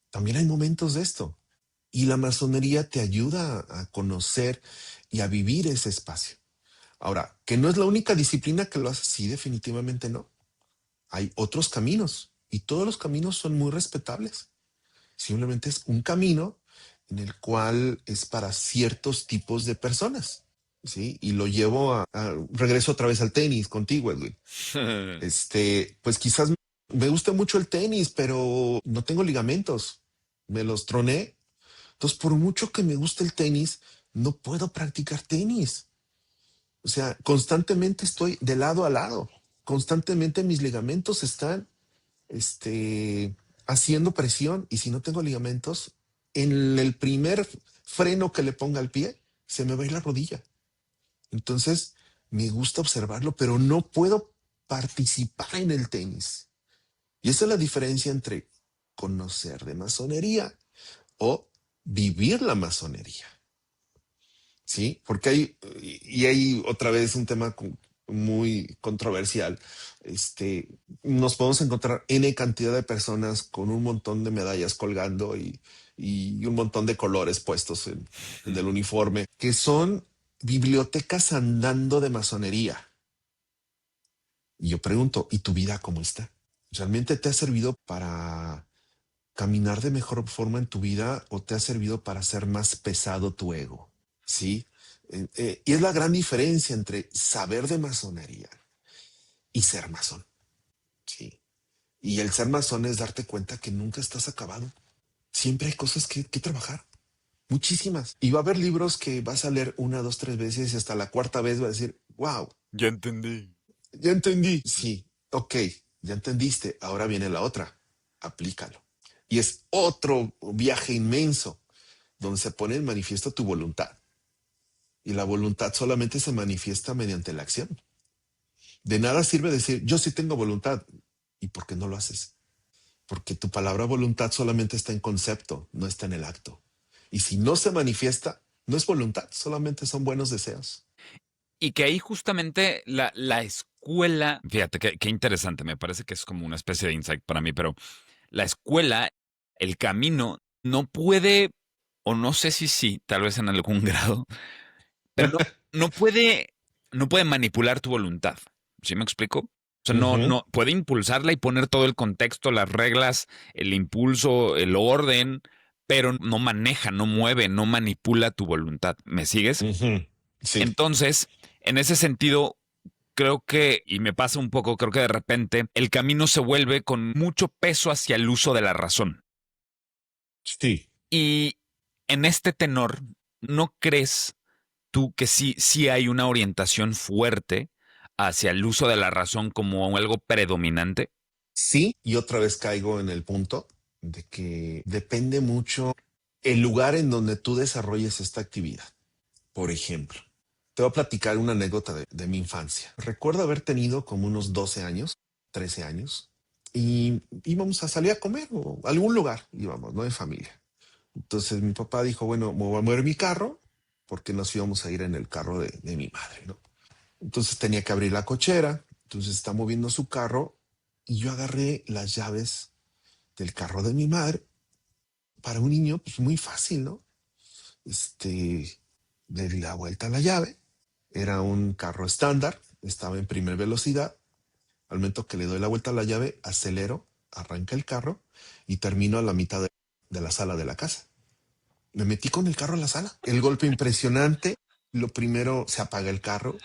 También hay momentos de esto. Y la masonería te ayuda a conocer y a vivir ese espacio. Ahora, que no es la única disciplina que lo hace así, definitivamente no. Hay otros caminos y todos los caminos son muy respetables. Simplemente es un camino en el cual es para ciertos tipos de personas. Sí, y lo llevo regreso otra vez al tenis contigo, Edwin. Pues quizás me gusta mucho el tenis, pero no tengo ligamentos. Me los troné. Entonces, por mucho que me guste el tenis, no puedo practicar tenis. O sea, constantemente estoy de lado a lado. Constantemente mis ligamentos están, haciendo presión, y si no tengo ligamentos, en el primer freno que le ponga al pie, se me va a ir la rodilla. Entonces, me gusta observarlo, pero no puedo participar en el tenis. Y esa es la diferencia entre conocer de masonería o vivir la masonería. Sí, porque hay otra vez un tema muy controversial. Nos podemos encontrar N cantidad de personas con un montón de medallas colgando y un montón de colores puestos en el uniforme, que son bibliotecas andando de masonería. Y yo pregunto, ¿y tu vida cómo está? ¿Realmente te ha servido para caminar de mejor forma en tu vida o te ha servido para hacer más pesado tu ego? ¿Sí? Y es la gran diferencia entre saber de masonería y ser masón. ¿Sí? Y el ser masón es darte cuenta que nunca estás acabado. Siempre hay cosas que trabajar. Muchísimas. Y va a haber libros que vas a leer una, dos, tres veces y hasta la cuarta vez va a decir, wow, Ya entendí. ya entendí. Sí, ok, ya entendiste. Ahora viene la otra. Aplícalo. Y es otro viaje inmenso donde se pone en manifiesto tu voluntad. Y la voluntad solamente se manifiesta mediante la acción. De nada sirve decir, yo sí tengo voluntad. ¿Y por qué no lo haces? Porque tu palabra voluntad solamente está en concepto, no está en el acto. Y si no se manifiesta, no es voluntad, solamente son buenos deseos. Y que ahí justamente la escuela, fíjate qué interesante, me parece que es como una especie de insight para mí, pero la escuela, el camino, no puede, o no sé si sí, tal vez en algún grado, pero no puede, no puede manipular tu voluntad. ¿Sí me explico? O sea, Ujú, no, puede impulsarla y poner todo el contexto, las reglas, el impulso, el orden, pero no maneja, no mueve, no manipula tu voluntad. ¿Me sigues? ujú. Sí, Entonces, en ese sentido, creo que, y me pasa un poco, creo que de repente el camino se vuelve con mucho peso hacia el uso de la razón. sí. Y en este tenor, ¿no crees tú que sí hay una orientación fuerte hacia el uso de la razón como algo predominante? Sí, y otra vez caigo en el punto de que depende mucho el lugar en donde tú desarrolles esta actividad. Por ejemplo, te voy a platicar una anécdota de mi infancia. Recuerdo haber tenido como unos 12 años, 13 años, y íbamos a salir a comer o a algún lugar, íbamos, ¿no? En familia. Entonces mi papá dijo, bueno, me voy a mover mi carro porque nos íbamos a ir en el carro de mi madre, ¿no? Entonces tenía que abrir la cochera, entonces está moviendo su carro y yo agarré las llaves del carro de mi madre. Para un niño, pues muy fácil, ¿no? Le di la vuelta a la llave. Era un carro estándar, estaba en primera velocidad. Al momento que le doy la vuelta a la llave, acelero, arranca el carro y termino a la mitad de la sala de la casa. Me metí con el carro a la sala. El golpe impresionante. Lo primero, se apaga el carro.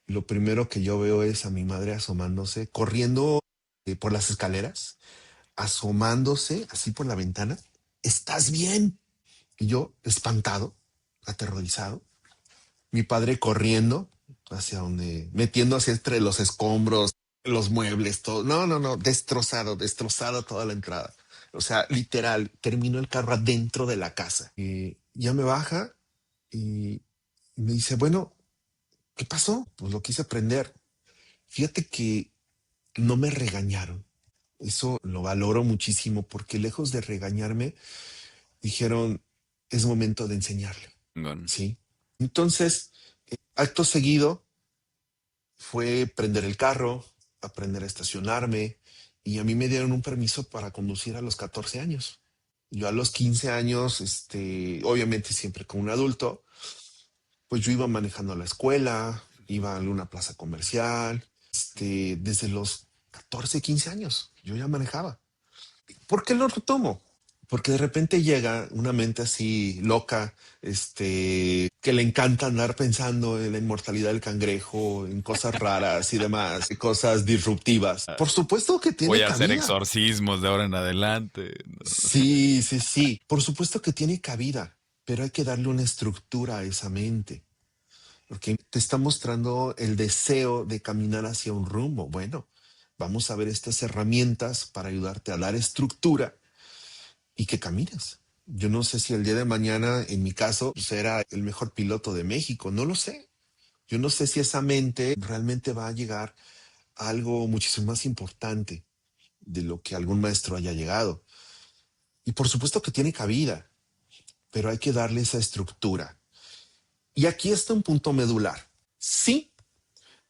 Lo primero que yo veo es a mi madre asomándose, corriendo por las escaleras, asomándose así por la ventana. ¿Estás bien? Y yo, espantado, aterrorizado. Mi padre corriendo hacia donde, metiendo hacia entre los escombros, los muebles, todo. No, no, no, destrozado, destrozado toda la entrada. O sea, literal, terminó el carro adentro de la casa. Y ya me baja y me dice, bueno, ¿qué pasó? Pues lo quise prender. Fíjate que no me regañaron. Eso lo valoro muchísimo porque lejos de regañarme, dijeron, es momento de enseñarle. Bueno, Sí. Entonces, acto seguido fue prender el carro, aprender a estacionarme y a mí me dieron un permiso para conducir a los 14 años. Yo a los 15 años, obviamente siempre con un adulto, pues yo iba manejando a la escuela, iba a una plaza comercial, desde los 14, 15 años, yo ya manejaba. ¿Por qué lo retomo? Porque de repente llega una mente así loca, que le encanta andar pensando en la inmortalidad del cangrejo, en cosas raras y demás, y cosas disruptivas. Por supuesto que voy tiene a hacer cabida. exorcismos de ahora en adelante. Sí, sí, sí. Por supuesto que tiene cabida, pero hay que darle una estructura a esa mente, porque te está mostrando el deseo de caminar hacia un rumbo. Bueno, vamos a ver estas herramientas para ayudarte a dar estructura y que camines. Yo no sé si el día de mañana, en mi caso, será el mejor piloto de México, no lo sé. Yo no sé si esa mente realmente va a llegar a algo muchísimo más importante de lo que algún maestro haya llegado. Y por supuesto que tiene cabida, pero hay que darle esa estructura. Y aquí está un punto medular. Sí,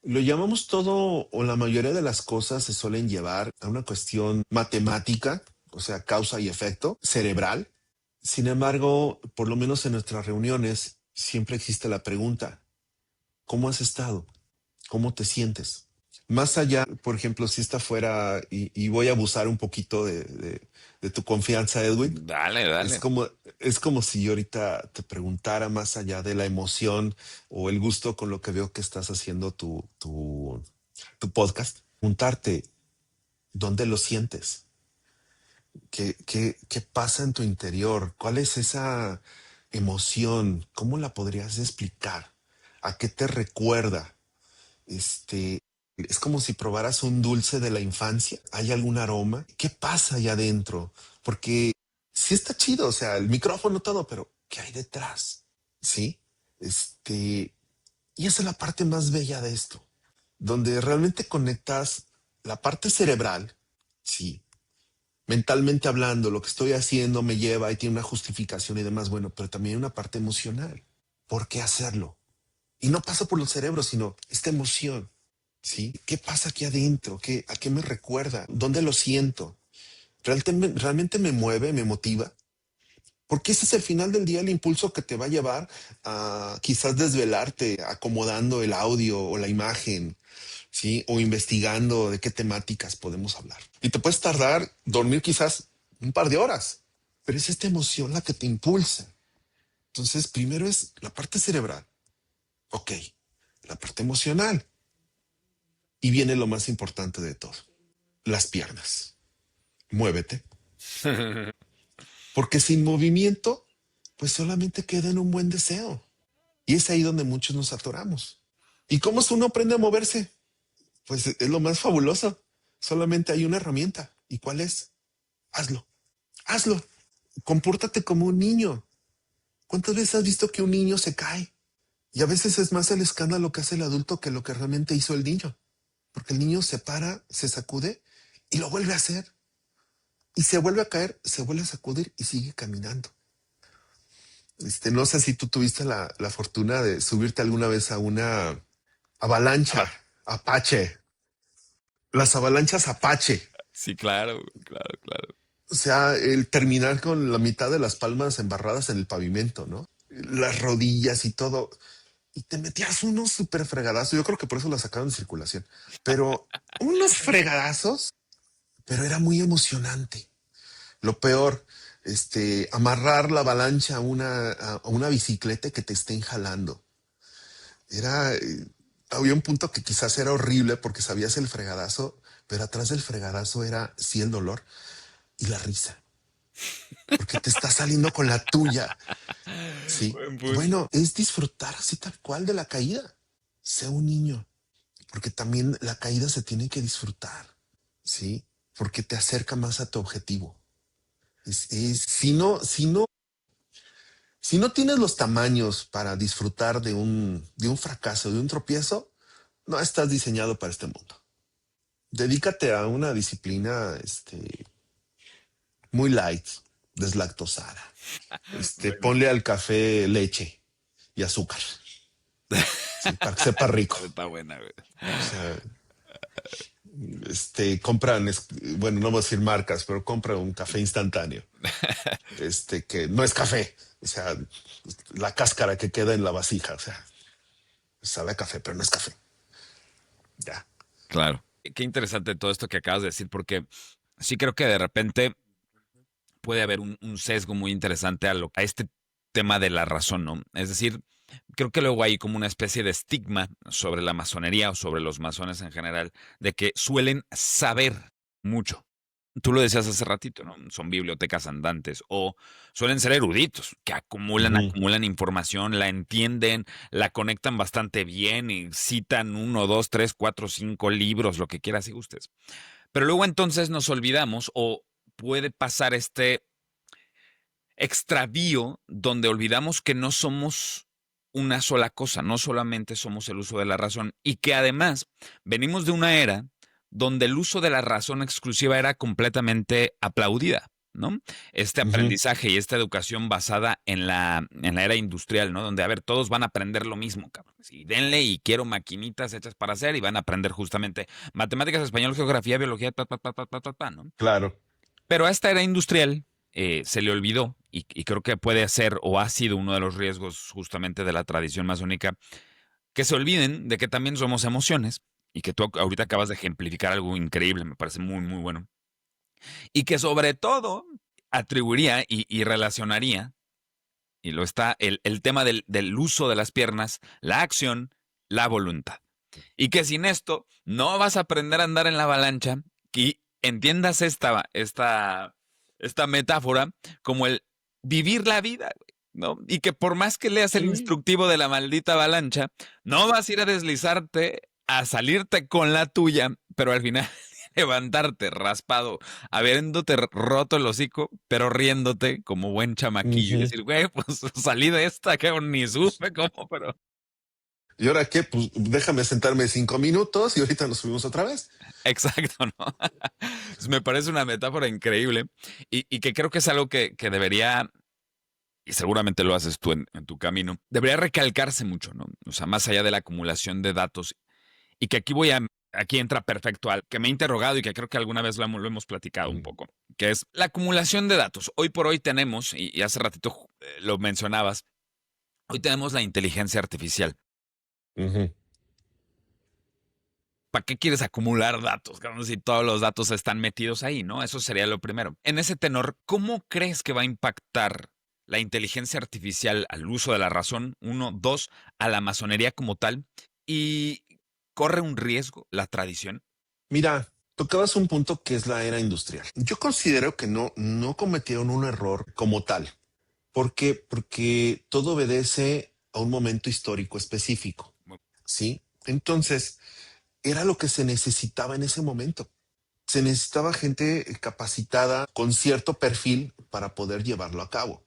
lo llamamos todo o la mayoría de las cosas se suelen llevar a una cuestión matemática, o sea, causa y efecto cerebral. Sin embargo, por lo menos en nuestras reuniones, siempre existe la pregunta, ¿cómo has estado? ¿Cómo te sientes? más allá, por ejemplo, si esta fuera, y voy a abusar un poquito de tu confianza, Edwin, Dale, es dale. como, es como si yo ahorita te preguntara más allá de la emoción o el gusto con lo que veo que estás haciendo tu podcast, preguntarte dónde lo sientes, qué pasa en tu interior, cuál es esa emoción, cómo la podrías explicar, a qué te recuerda. Es como si probaras un dulce de la infancia. ¿Hay algún aroma? ¿Qué pasa allá adentro? Porque sí está chido, o sea, el micrófono todo, pero ¿qué hay detrás? Sí. Este, y esa es la parte más bella de esto, donde realmente conectas la parte cerebral, sí, mentalmente hablando, lo que estoy haciendo me lleva y tiene una justificación y demás, bueno, pero también una parte emocional. ¿Por qué hacerlo? Y no pasa por los cerebros, sino esta emoción. ¿Sí? ¿Qué pasa aquí adentro? ¿A qué me recuerda? ¿Dónde lo siento? ¿Realmente me mueve, me motiva? Porque ese es el final del día el impulso que te va a llevar a quizás desvelarte acomodando el audio o la imagen, ¿sí? O investigando de qué temáticas podemos hablar. Y te puedes tardar, dormir quizás un par de horas, pero es esta emoción la que te impulsa. Entonces, primero es la parte cerebral. Ok, la parte emocional. Y viene lo más importante de todo, las piernas. Muévete, porque sin movimiento, pues solamente queda en un buen deseo. Y es ahí donde muchos nos atoramos. ¿Y cómo es uno aprende a moverse? Pues es lo más fabuloso. Solamente hay una herramienta. ¿Y cuál es? Hazlo. Hazlo. Compórtate como un niño. ¿Cuántas veces has visto que un niño se cae? Y a veces es más el escándalo que hace el adulto que lo que realmente hizo el niño. Porque el niño se para, se sacude y lo vuelve a hacer. Y se vuelve a caer, se vuelve a sacudir y sigue caminando. No sé si tú tuviste la fortuna de subirte alguna vez a una avalancha Apache, las avalanchas Apache. Sí, claro, claro, claro. O sea, el terminar con la mitad de las palmas embarradas en el pavimento, ¿no? Las rodillas y todo. Y te metías unos súper fregadazos. Yo creo que por eso la sacaron de circulación. Pero unos fregadazos, pero era muy emocionante. Lo peor, amarrar la avalancha a una bicicleta que te estén jalando. Era, había un punto que quizás era horrible porque sabías el fregadazo, pero atrás del fregadazo era sí el dolor y la risa, porque te está saliendo con la tuya. Sí. Buen Y punto. bueno, es disfrutar así tal cual de la caída. Sea un niño, porque también la caída se tiene que disfrutar. Sí, porque te acerca más a tu objetivo. Si no tienes los tamaños para disfrutar de un fracaso, de un tropiezo, no estás diseñado para este mundo. Dedícate a una disciplina muy light, deslactosada. Bueno, Ponle al café leche y azúcar, ¿sí? Para que sepa rico. está buena, güey. O sea, compran, bueno, no voy a decir marcas, pero compra un café instantáneo, que no es café. O sea, la cáscara que queda en la vasija, o sea, sabe a café, pero no es café. Ya. Claro. Qué interesante todo esto que acabas de decir, porque sí creo que de repente puede haber un sesgo muy interesante a este tema de la razón, ¿no? Es decir, creo que luego hay como una especie de estigma sobre la masonería o sobre los masones en general, de que suelen saber mucho. Tú lo decías hace ratito, ¿no? Son bibliotecas andantes o suelen ser eruditos, que Ujú. acumulan información, la entienden, la conectan bastante bien y citan uno, dos, tres, cuatro, cinco libros, lo que quieras y gustes. Pero luego entonces nos olvidamos o puede pasar este extravío donde olvidamos que no somos una sola cosa, no solamente somos el uso de la razón y que además venimos de una era donde el uso de la razón exclusiva era completamente aplaudida, ¿no? Este Ujú. aprendizaje y esta educación basada en la era industrial, ¿no? Donde, a ver, todos van a aprender lo mismo, cabrón. Y denle y quiero maquinitas hechas para hacer y van a aprender justamente matemáticas, español, geografía, biología, ¿no? Claro. Pero a esta era industrial se le olvidó, y creo que puede ser o ha sido uno de los riesgos justamente de la tradición masónica, que se olviden de que también somos emociones, y que tú ahorita acabas de ejemplificar algo increíble, me parece muy, muy bueno. Y que sobre todo atribuiría y relacionaría, y lo está, el tema del uso de las piernas, la acción, la voluntad. Y que sin esto no vas a aprender a andar en la avalancha. Y entiendas esta metáfora como el vivir la vida, ¿no? Y que por más que leas el Sí. instructivo de la maldita avalancha, no vas a ir a deslizarte, a salirte con la tuya, pero al final levantarte raspado, habiéndote roto el hocico, pero riéndote como buen chamaquillo y Ujú. decir, güey, pues salí de esta que ni supe cómo, pero ¿Y ahora qué? Pues déjame sentarme 5 minutos y ahorita nos subimos otra vez. exacto, ¿no? Me parece una metáfora increíble y que creo que es algo que debería, y seguramente lo haces tú en tu camino, debería recalcarse mucho, ¿no? O sea, más allá de la acumulación de datos y que aquí entra perfecto al que me he interrogado y que creo que alguna vez lo hemos platicado un poco, que es la acumulación de datos. Hoy por hoy tenemos, y hace ratito lo mencionabas, hoy tenemos la inteligencia artificial. Ujú. ¿Para qué quieres acumular datos, cabrón, si todos los datos están metidos ahí, no? Eso sería lo primero. En ese tenor, ¿cómo crees que va a impactar la inteligencia artificial al uso de la razón? Uno, dos, a la masonería como tal. ¿Y corre un riesgo la tradición? Mira, tocabas un punto que es la era industrial. Yo considero que no cometieron un error como tal. ¿Por qué? Porque todo obedece a un momento histórico específico, ¿sí? Entonces, era lo que se necesitaba en ese momento. Se necesitaba gente capacitada con cierto perfil para poder llevarlo a cabo.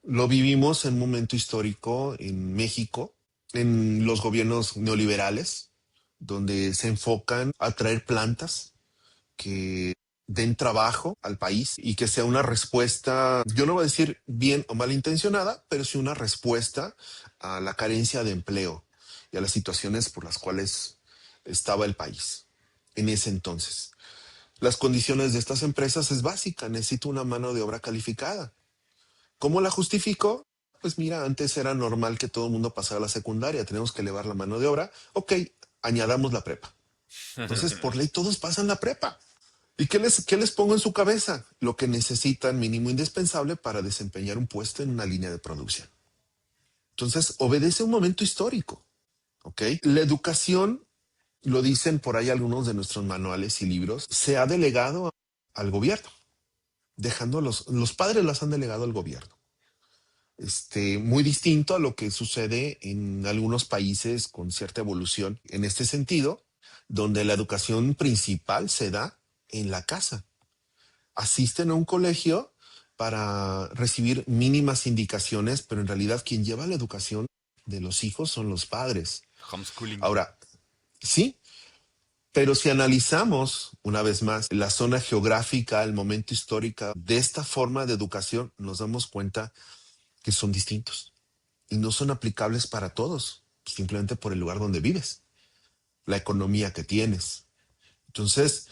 Lo vivimos en un momento histórico en México, en los gobiernos neoliberales, donde se enfocan a traer plantas que den trabajo al país y que sea una respuesta, yo no voy a decir bien o mal intencionada, pero sí una respuesta a la carencia de empleo y a las situaciones por las cuales estaba el país en ese entonces. Las condiciones de estas empresas es básica, necesito una mano de obra calificada. ¿Cómo la justifico? Pues mira, antes era normal que todo el mundo pasara a la secundaria, tenemos que elevar la mano de obra, ok, añadamos la prepa. Entonces, por ley, todos pasan la prepa. ¿Y qué les pongo en su cabeza? Lo que necesitan mínimo indispensable para desempeñar un puesto en una línea de producción. Entonces, obedece un momento histórico, ¿ok? La educación, lo dicen por ahí algunos de nuestros manuales y libros, se ha delegado al gobierno, dejando los padres las han delegado al gobierno. Muy distinto a lo que sucede en algunos países con cierta evolución en este sentido, donde la educación principal se da en la casa. Asisten a un colegio para recibir mínimas indicaciones, pero en realidad quien lleva la educación de los hijos son los padres. Homeschooling. Ahora, sí, pero si analizamos una vez más la zona geográfica, el momento histórico de esta forma de educación, nos damos cuenta que son distintos y no son aplicables para todos, simplemente por el lugar donde vives, la economía que tienes. Entonces,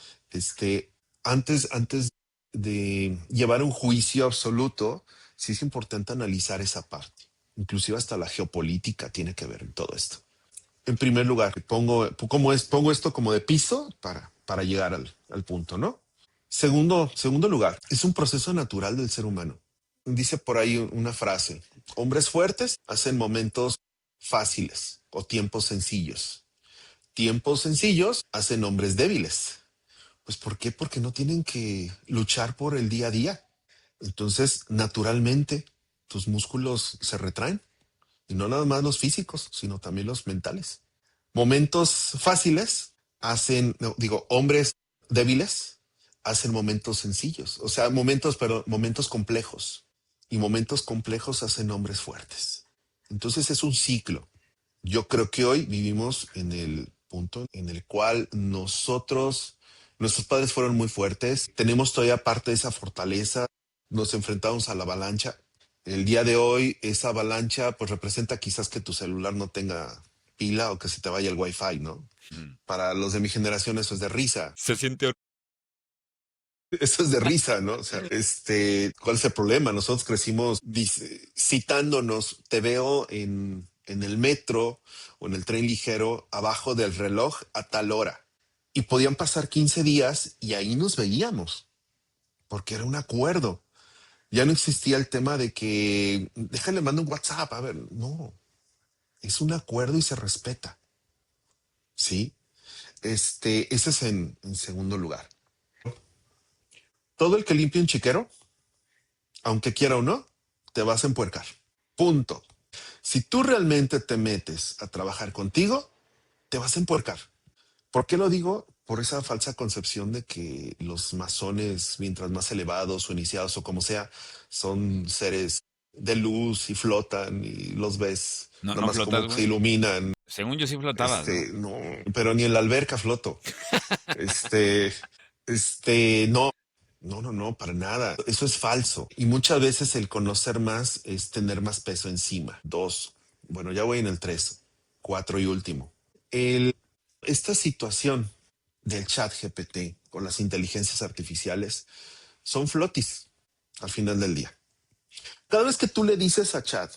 antes de llevar un juicio absoluto, sí es importante analizar esa parte. Inclusive hasta la geopolítica tiene que ver en todo esto. En primer lugar, pongo esto como de piso para llegar al punto, ¿no? Segundo lugar, es un proceso natural del ser humano. Dice por ahí una frase, hombres fuertes hacen momentos fáciles o tiempos sencillos. Tiempos sencillos hacen hombres débiles. Pues ¿por qué? Porque no tienen que luchar por el día a día. Entonces, naturalmente, tus músculos se retraen. Y no nada más los físicos, sino también los mentales. Momentos fáciles hacen, no, digo, hombres débiles hacen momentos sencillos. O sea, momentos complejos. Y momentos complejos hacen hombres fuertes. Entonces es un ciclo. Yo creo que hoy vivimos en el punto en el cual nuestros padres fueron muy fuertes, tenemos todavía parte de esa fortaleza, nos enfrentamos a la avalancha. El día de hoy esa avalancha pues representa quizás que tu celular no tenga pila o que se te vaya el wifi, ¿no? Mm. Para los de mi generación eso es de risa. Se siente Eso es de risa, ¿no? O sea, ¿cuál es el problema? Nosotros crecimos citándonos, te veo en el metro o en el tren ligero abajo del reloj a tal hora. Y podían pasar 15 días y ahí nos veíamos, porque era un acuerdo. Ya no existía el tema de que déjale mando un WhatsApp. A ver, no, es un acuerdo y se respeta. Sí, ese es en segundo lugar. Todo el que limpie un chiquero, aunque quiera o no, te vas a empuercar. Punto. Si tú realmente te metes a trabajar contigo, te vas a empuercar. ¿Por qué lo digo? Por esa falsa concepción de que los masones, mientras más elevados o iniciados o como sea, son seres de luz y flotan y los ves No, nada no más como flotas, se güey. iluminan. Según yo sí flotabas, ¿no? No, pero ni en la alberca floto. Este, no, no, para nada. Eso es falso. Y muchas veces el conocer más es tener más peso encima. Dos, bueno, ya voy en el tres, cuatro y último. Esta situación del chat GPT con las inteligencias artificiales son flotis al final del día. Cada vez que tú le dices a chat,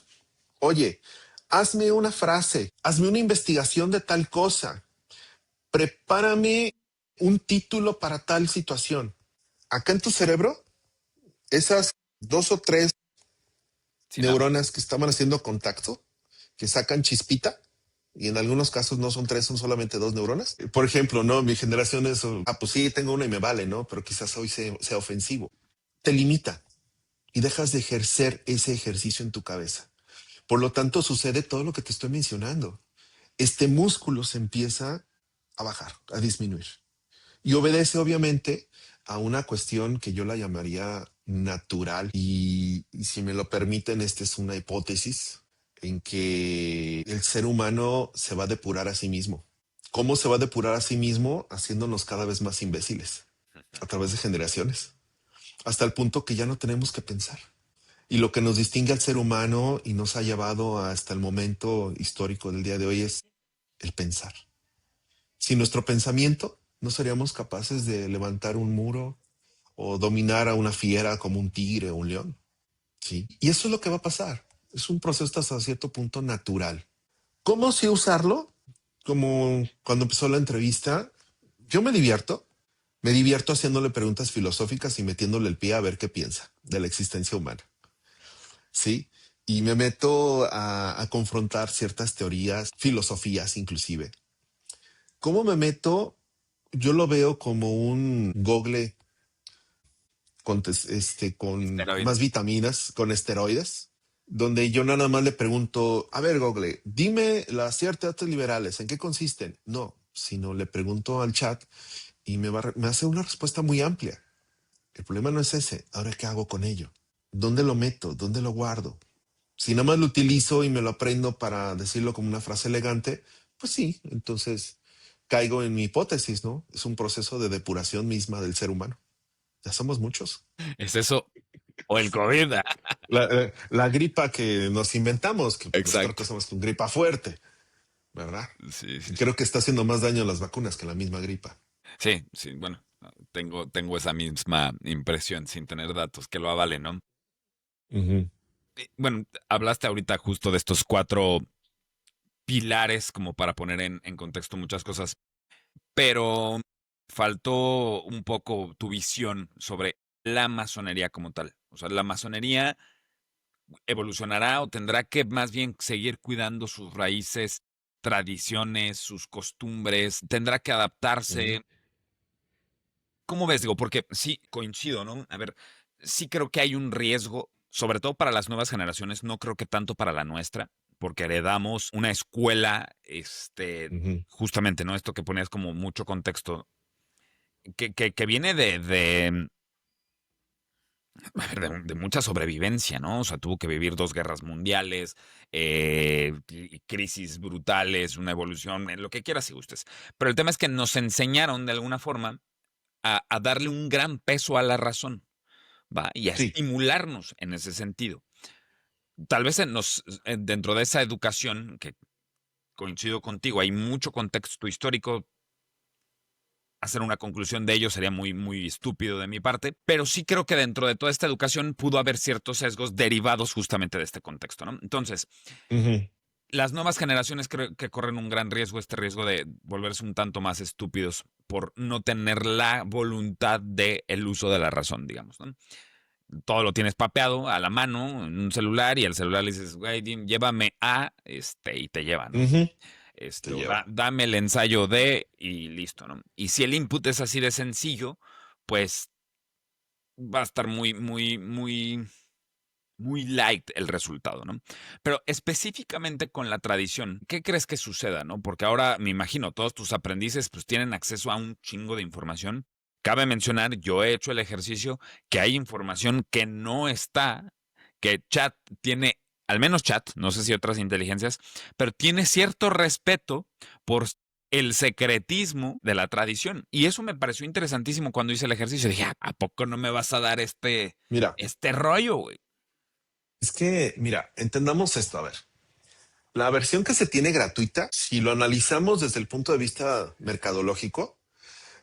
oye, hazme una frase, hazme una investigación de tal cosa, prepárame un título para tal situación. Acá en tu cerebro, esas dos o tres neuronas que estaban haciendo contacto, que sacan chispita, y en algunos casos no son tres, son solamente dos neuronas. Por ejemplo, no, mi generación es, pues sí, tengo una y me vale, ¿no? Pero quizás hoy sea ofensivo. Te limita y dejas de ejercer ese ejercicio en tu cabeza. Por lo tanto, sucede todo lo que te estoy mencionando. Este músculo se empieza a bajar, a disminuir. Y obedece obviamente a una cuestión que yo la llamaría natural. Y si me lo permiten, esta es una hipótesis en que el ser humano se va a depurar a sí mismo. ¿Cómo se va a depurar a sí mismo? Haciéndonos cada vez más imbéciles a través de generaciones, hasta el punto que ya no tenemos que pensar. Y lo que nos distingue al ser humano y nos ha llevado hasta el momento histórico del día de hoy es el pensar. Sin nuestro pensamiento, no seríamos capaces de levantar un muro o dominar a una fiera como un tigre o un león. Sí. Y eso es lo que va a pasar. Es un proceso hasta cierto punto natural. ¿Cómo sí usarlo? Como cuando empezó la entrevista, yo me divierto haciéndole preguntas filosóficas y metiéndole el pie a ver qué piensa de la existencia humana. Sí. Y me meto a confrontar ciertas teorías, filosofías inclusive. ¿Cómo me meto? Yo lo veo como un Google con más Esteroides. vitaminas, con esteroides, donde yo nada más le pregunto, a ver, Google, dime las ciertas liberales, ¿en qué consisten? No, sino le pregunto al chat y me hace una respuesta muy amplia. El problema no es ese. Ahora, ¿qué hago con ello? ¿Dónde lo meto? ¿Dónde lo guardo? Si nada más lo utilizo y me lo aprendo para decirlo como una frase elegante, pues sí, entonces caigo en mi hipótesis, ¿no? Es un proceso de depuración misma del ser humano. Ya somos muchos. ¿Es eso o el COVID? La gripa que nos inventamos, que no es otra Exacto. cosa más que una gripa fuerte, ¿verdad? Sí, Y sí, sí. creo que está haciendo más daño las vacunas que la misma gripa. Sí, sí, bueno, tengo esa misma impresión sin tener datos que lo avalen, ¿no? Ujú. Bueno, hablaste ahorita justo de estos cuatro pilares como para poner en contexto muchas cosas, pero faltó un poco tu visión sobre la masonería como tal. O sea, la masonería evolucionará o tendrá que más bien seguir cuidando sus raíces, tradiciones, sus costumbres, tendrá que Ujú. adaptarse. ¿Cómo ves? Digo, porque sí, coincido, ¿no? A ver, sí creo que hay un riesgo, sobre todo para las nuevas generaciones, no creo que tanto para la nuestra, porque heredamos una escuela, Ujú. justamente, ¿no? Esto que ponías como mucho contexto, que viene de mucha sobrevivencia, ¿no? O sea, tuvo que vivir dos guerras mundiales, crisis brutales, una evolución, lo que quieras y gustes. Pero el tema es que nos enseñaron de alguna forma a darle un gran peso a la razón. ¿Va? Y a Sí, estimularnos en ese sentido. Tal vez dentro de esa educación, que coincido contigo, hay mucho contexto histórico. Hacer una conclusión de ello sería muy, muy estúpido de mi parte, pero sí creo que dentro de toda esta educación pudo haber ciertos sesgos derivados justamente de este contexto, ¿no? Entonces, ujú. Las nuevas generaciones creo que corren un gran riesgo, este riesgo de volverse un tanto más estúpidos por no tener la voluntad de el uso de la razón, digamos, ¿no? Todo lo tienes papeado a la mano en un celular y al celular le dices, güey, llévame a, y te lleva, ¿no? Ujú. Te O lleva. dame el ensayo de y listo, ¿no? Y si el input es así de sencillo, pues va a estar muy light el resultado, ¿no? Pero específicamente con la tradición, ¿qué crees que suceda, no? Porque ahora me imagino, todos tus aprendices pues tienen acceso a un chingo de información. Cabe mencionar, yo he hecho el ejercicio que hay información que no está, que chat tiene, al menos chat, no sé si otras inteligencias, pero tiene cierto respeto por el secretismo de la tradición. Y eso me pareció interesantísimo cuando hice el ejercicio. Dije, ¿a poco no me vas a dar Mira, este rollo, güey? es que, mira, entendamos esto. A ver, la versión que se tiene gratuita, si lo analizamos desde el punto de vista mercadológico,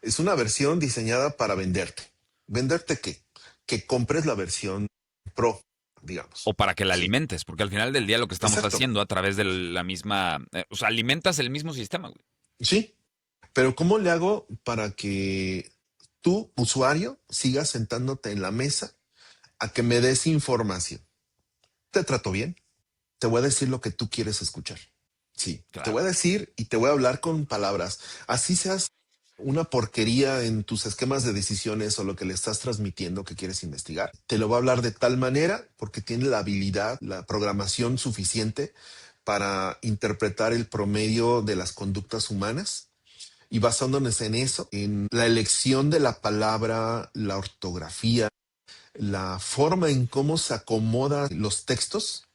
es una versión diseñada para venderte. ¿Venderte qué? Que compres la versión pro, O digamos. para que la Sí, alimentes, porque al final del día lo que estamos exacto. haciendo a través de la misma, o sea, alimentas el mismo sistema, güey. Sí, pero ¿cómo le hago para que tú, usuario, sigas sentándote en la mesa a que me des información? Te trato bien, te voy a decir lo que tú quieres escuchar. Sí, te voy Claro. a decir y te voy a hablar con palabras. Así seas una porquería en tus esquemas de decisiones o lo que le estás transmitiendo que quieres investigar. Te lo va a hablar de tal manera porque tiene la habilidad, la programación suficiente para interpretar el promedio de las conductas humanas y basándonos en eso, en la elección de la palabra, la ortografía, la forma en cómo se acomodan los textos,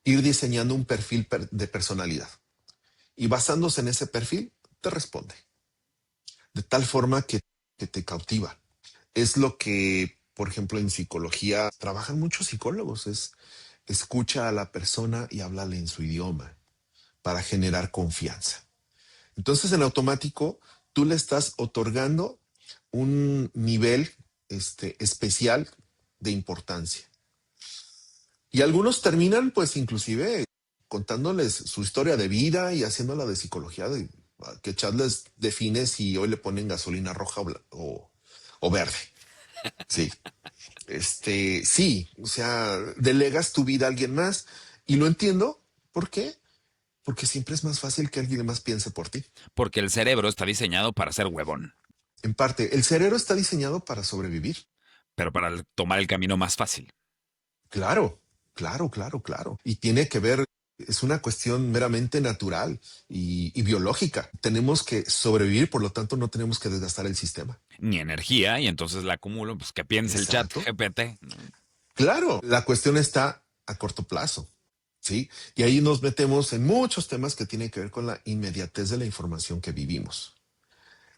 ir diseñando un perfil de personalidad. Y basándose en ese perfil, te responde. De tal forma que te cautiva. Es lo que, por ejemplo, en psicología trabajan muchos psicólogos. Es escucha a la persona y háblale en su idioma para generar confianza. Entonces, en automático, tú le estás otorgando un nivel especial de importancia. Y algunos terminan, pues, inclusive contándoles su historia de vida y haciéndola de psicología, de que chat les define si hoy le ponen gasolina roja o verde. Sí, sí, o sea, delegas tu vida a alguien más y lo entiendo. ¿Por qué? Porque siempre es más fácil que alguien más piense por ti. Porque el cerebro está diseñado para ser huevón, En parte, el cerebro está diseñado para sobrevivir. pero para tomar el camino más fácil. Claro, claro, claro, claro. Y tiene que ver, es una cuestión meramente natural y biológica. Tenemos que sobrevivir, por lo tanto no tenemos que desgastar el sistema. Ni energía, y entonces la acumulo, pues que piense el chat Exacto. GPT. Claro, la cuestión está a corto plazo, ¿sí? Y ahí nos metemos en muchos temas que tienen que ver con la inmediatez de la información que vivimos.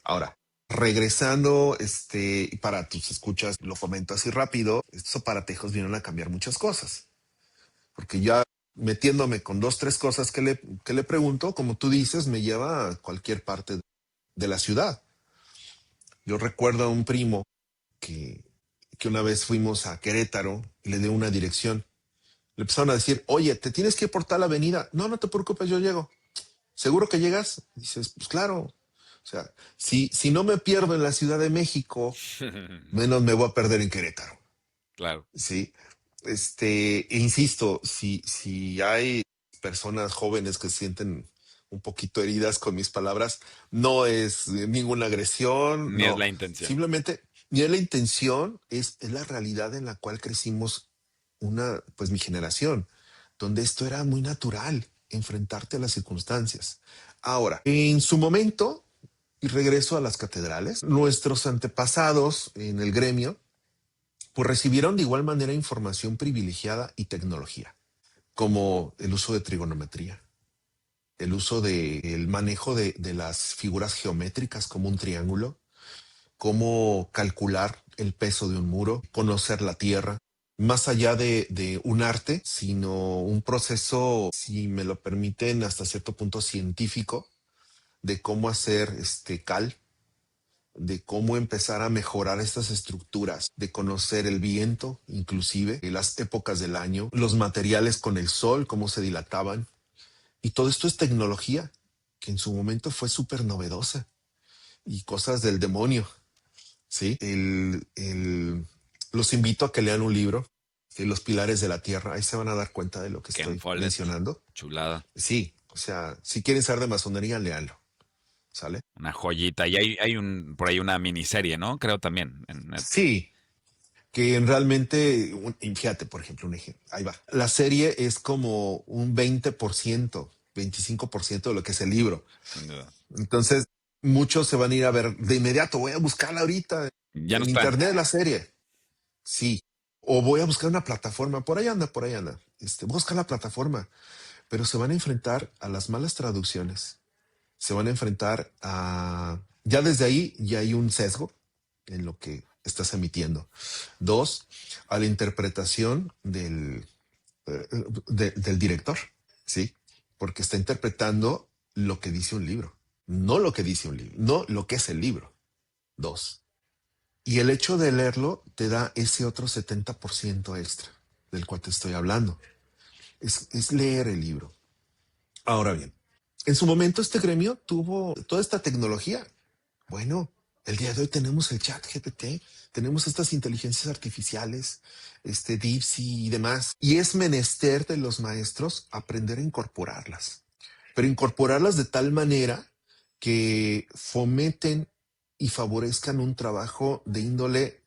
Ahora, regresando, y para tus escuchas, lo comento así rápido, estos aparatejos vienen a cambiar muchas cosas, porque ya metiéndome con dos, tres cosas que le pregunto, como tú dices, me lleva a cualquier parte de la ciudad. Yo recuerdo a un primo que, que una vez fuimos a Querétaro y le dio una dirección. Le empezaron a decir, oye, te tienes que ir por tal avenida. No, no te preocupes, yo llego. ¿Seguro que llegas? Dices, pues claro. O sea, si no me pierdo en la Ciudad de México, menos me voy a perder en Querétaro. Claro. Sí. E insisto, si hay personas jóvenes que se sienten un poquito heridas con mis palabras, no es ninguna agresión, Ni es no. la intención. Simplemente, ni es la intención, es la realidad en la cual crecimos pues mi generación, donde esto era muy natural, enfrentarte a las circunstancias. Ahora, en su momento, y regreso a las catedrales, nuestros antepasados en el gremio, pues recibieron de igual manera información privilegiada y tecnología, como el uso de trigonometría, el uso del manejo de las figuras geométricas como un triángulo, cómo calcular el peso de un muro, conocer la tierra, más allá de un arte, sino un proceso, si me lo permiten, hasta cierto punto científico, de cómo hacer cal, de cómo empezar a mejorar estas estructuras, de conocer el viento, inclusive las épocas del año, los materiales con el sol, cómo se dilataban, Y todo esto es tecnología que en su momento fue súper novedosa y cosas del demonio, ¿sí? Los invito a que lean un libro, Los Pilares de la Tierra. Ahí se van a dar cuenta de lo que Ken estoy Follett, mencionando. chulada. Sí, o sea, si quieren saber de masonería, léanlo, ¿sale? Una joyita. Y hay por ahí una miniserie, ¿no? Creo también en Netflix. Sí, que realmente, y fíjate, por ejemplo, un ejemplo, ahí va. La serie es como un 20%, 25% de lo que es el libro. Sin duda. Entonces, muchos se van a ir a ver de inmediato, voy a buscarla ahorita Ya no en está. internet la serie. Sí. O voy a buscar una plataforma, por ahí anda, por ahí anda. Busca la plataforma, pero se van a enfrentar a las malas traducciones. Se van a enfrentar a... Ya desde ahí ya hay un sesgo en lo que estás emitiendo. Dos, a la interpretación del director, ¿sí? Porque está interpretando lo que dice un libro, no lo que dice un libro, no lo que es el libro. Dos. Y el hecho de leerlo te da ese otro 70% extra del cual te estoy hablando. Es leer el libro. Ahora bien, en su momento este gremio tuvo toda esta tecnología. Bueno, el día de hoy tenemos el chat GPT, tenemos estas inteligencias artificiales, DeepSeek y demás. Y es menester de los maestros aprender a incorporarlas, pero incorporarlas de tal manera que fomenten y favorezcan un trabajo de índole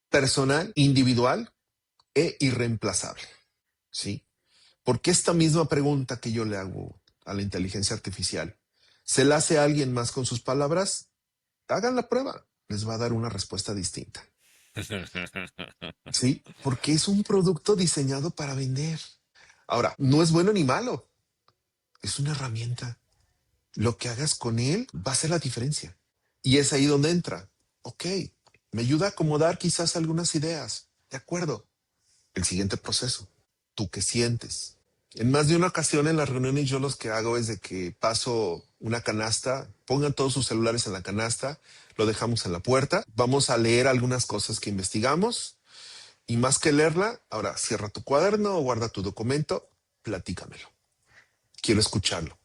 personal, individual e irreemplazable. ¿Sí? Porque esta misma pregunta que yo le hago a la inteligencia artificial, ¿se la hace a alguien más con sus palabras? Hagan la prueba, les va a dar una respuesta distinta. ¿Sí? Porque es un producto diseñado para vender. Ahora, no es bueno ni malo, es una herramienta. Lo que hagas con él va a ser la diferencia. Y es ahí donde entra. Ok, me ayuda a acomodar quizás algunas ideas. De acuerdo. El siguiente proceso. ¿Tú qué sientes? En más de una ocasión en las reuniones yo los que hago es de que paso una canasta, pongan todos sus celulares en la canasta, lo dejamos en la puerta, vamos a leer algunas cosas que investigamos y más que leerla, ahora cierra tu cuaderno o guarda tu documento, platícamelo. Quiero escucharlo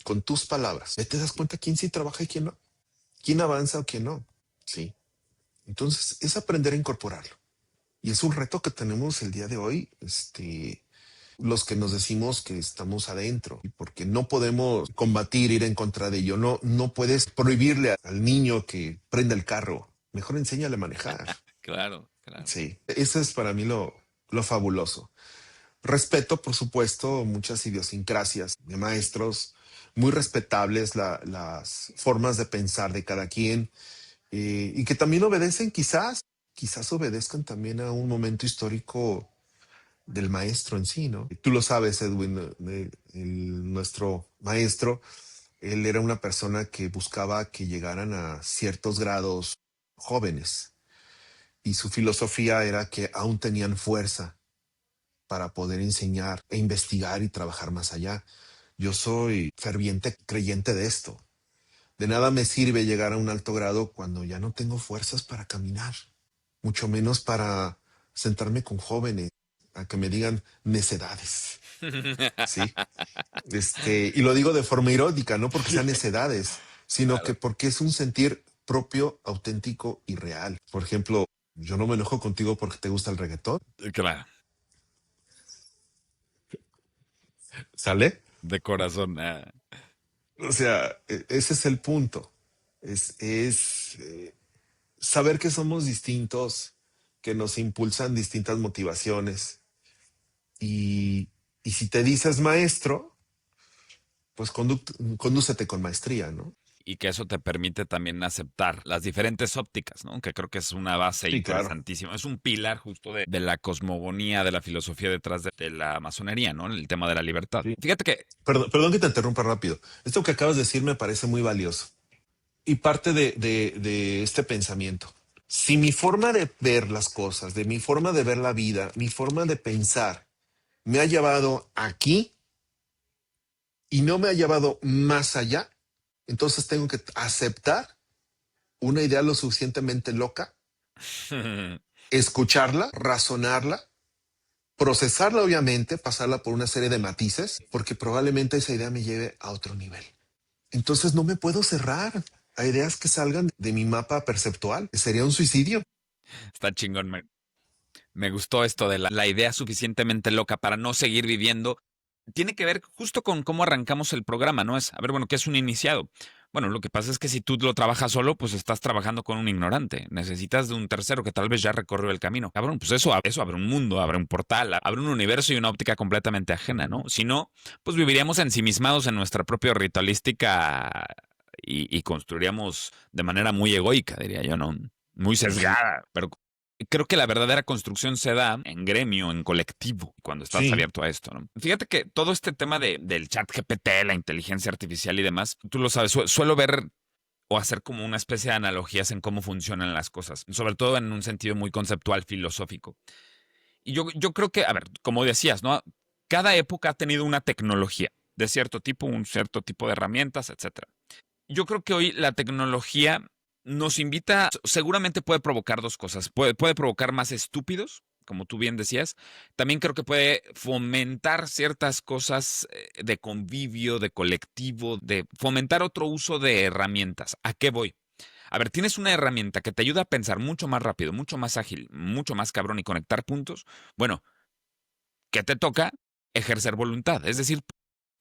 con tus palabras. ¿Ya te das cuenta quién sí trabaja y quién no? ¿Quién avanza o quién no? Sí. Entonces es aprender a incorporarlo. Y es un reto que tenemos el día de hoy, los que nos decimos que estamos adentro, porque no podemos combatir, ir en contra de ello. No, no puedes prohibirle al niño que prenda el carro. Mejor enséñale a manejar. Claro, claro. Sí, eso es para mí lo fabuloso. Respeto, por supuesto, muchas idiosincrasias de maestros, muy respetables las formas de pensar de cada quien, y que también obedecen quizás obedezcan también a un momento histórico del maestro en sí, ¿no? Tú lo sabes, Edwin, nuestro maestro, él era una persona que buscaba que llegaran a ciertos grados jóvenes y su filosofía era que aún tenían fuerza para poder enseñar e investigar y trabajar más allá. Yo soy ferviente creyente de esto. De nada me sirve llegar a un alto grado cuando ya no tengo fuerzas para caminar, mucho menos para sentarme con jóvenes a que me digan necedades. Sí. Y lo digo de forma irónica, no porque sean necedades, sino que Claro, porque es un sentir propio, auténtico y real. Por ejemplo, yo no me enojo contigo porque te gusta el reggaetón, claro. ¿sale? De corazón. O sea, ese es el punto. Saber que somos distintos, que nos impulsan distintas motivaciones. Y, y si te dices maestro, pues condúcete con maestría, ¿no? Y que eso te permite también aceptar las diferentes ópticas, ¿no? Que creo que es una base Sí, claro. interesantísima. Es un pilar justo de la cosmogonía, de la filosofía detrás de la masonería, ¿no? El tema de la libertad. Sí. Fíjate que, Perdón que te interrumpa rápido. Esto que acabas de decir me parece muy valioso y parte de este pensamiento. Si mi forma de ver las cosas, de mi forma de ver la vida, mi forma de pensar me ha llevado aquí y no me ha llevado más allá, entonces tengo que aceptar una idea lo suficientemente loca, escucharla, razonarla procesarla obviamente, pasarla por una serie de matices, porque probablemente esa idea me lleve a otro nivel. Entonces no me puedo cerrar a ideas que salgan de mi mapa perceptual. Sería un suicidio. Está chingón. Me gustó esto de la idea suficientemente loca para no seguir viviendo. Tiene que ver justo con cómo arrancamos el programa, ¿no? Es, a ver, bueno, ¿qué es un iniciado? Bueno, lo que pasa es que si tú lo trabajas solo, pues estás trabajando con un ignorante. Necesitas de un tercero que tal vez ya recorrió el camino. Cabrón, pues eso abre un mundo, abre un portal, abre un universo y una óptica completamente ajena, ¿no? Si no, pues viviríamos ensimismados en nuestra propia ritualística y construiríamos de manera muy egoica, diría yo, ¿no? Muy sesgada, pero creo que la verdadera construcción se da en gremio, en colectivo, cuando estás Sí, abierto a esto, ¿no? Fíjate que todo este tema del chat GPT, la inteligencia artificial y demás, tú lo sabes, suelo ver o hacer como una especie de analogías en cómo funcionan las cosas, sobre todo en un sentido muy conceptual, filosófico. Y yo creo que, a ver, como decías, ¿no? Cada época ha tenido una tecnología de cierto tipo, un cierto tipo de herramientas, etcétera. Yo creo que hoy la tecnología nos invita, seguramente puede provocar dos cosas. Puede provocar más estúpidos, como tú bien decías. También creo que puede fomentar ciertas cosas de convivio, de colectivo, de fomentar otro uso de herramientas. ¿A qué voy? A ver, tienes una herramienta que te ayuda a pensar mucho más rápido, mucho más ágil, mucho más cabrón y conectar puntos. Bueno, ¿qué te toca? Ejercer voluntad, es decir,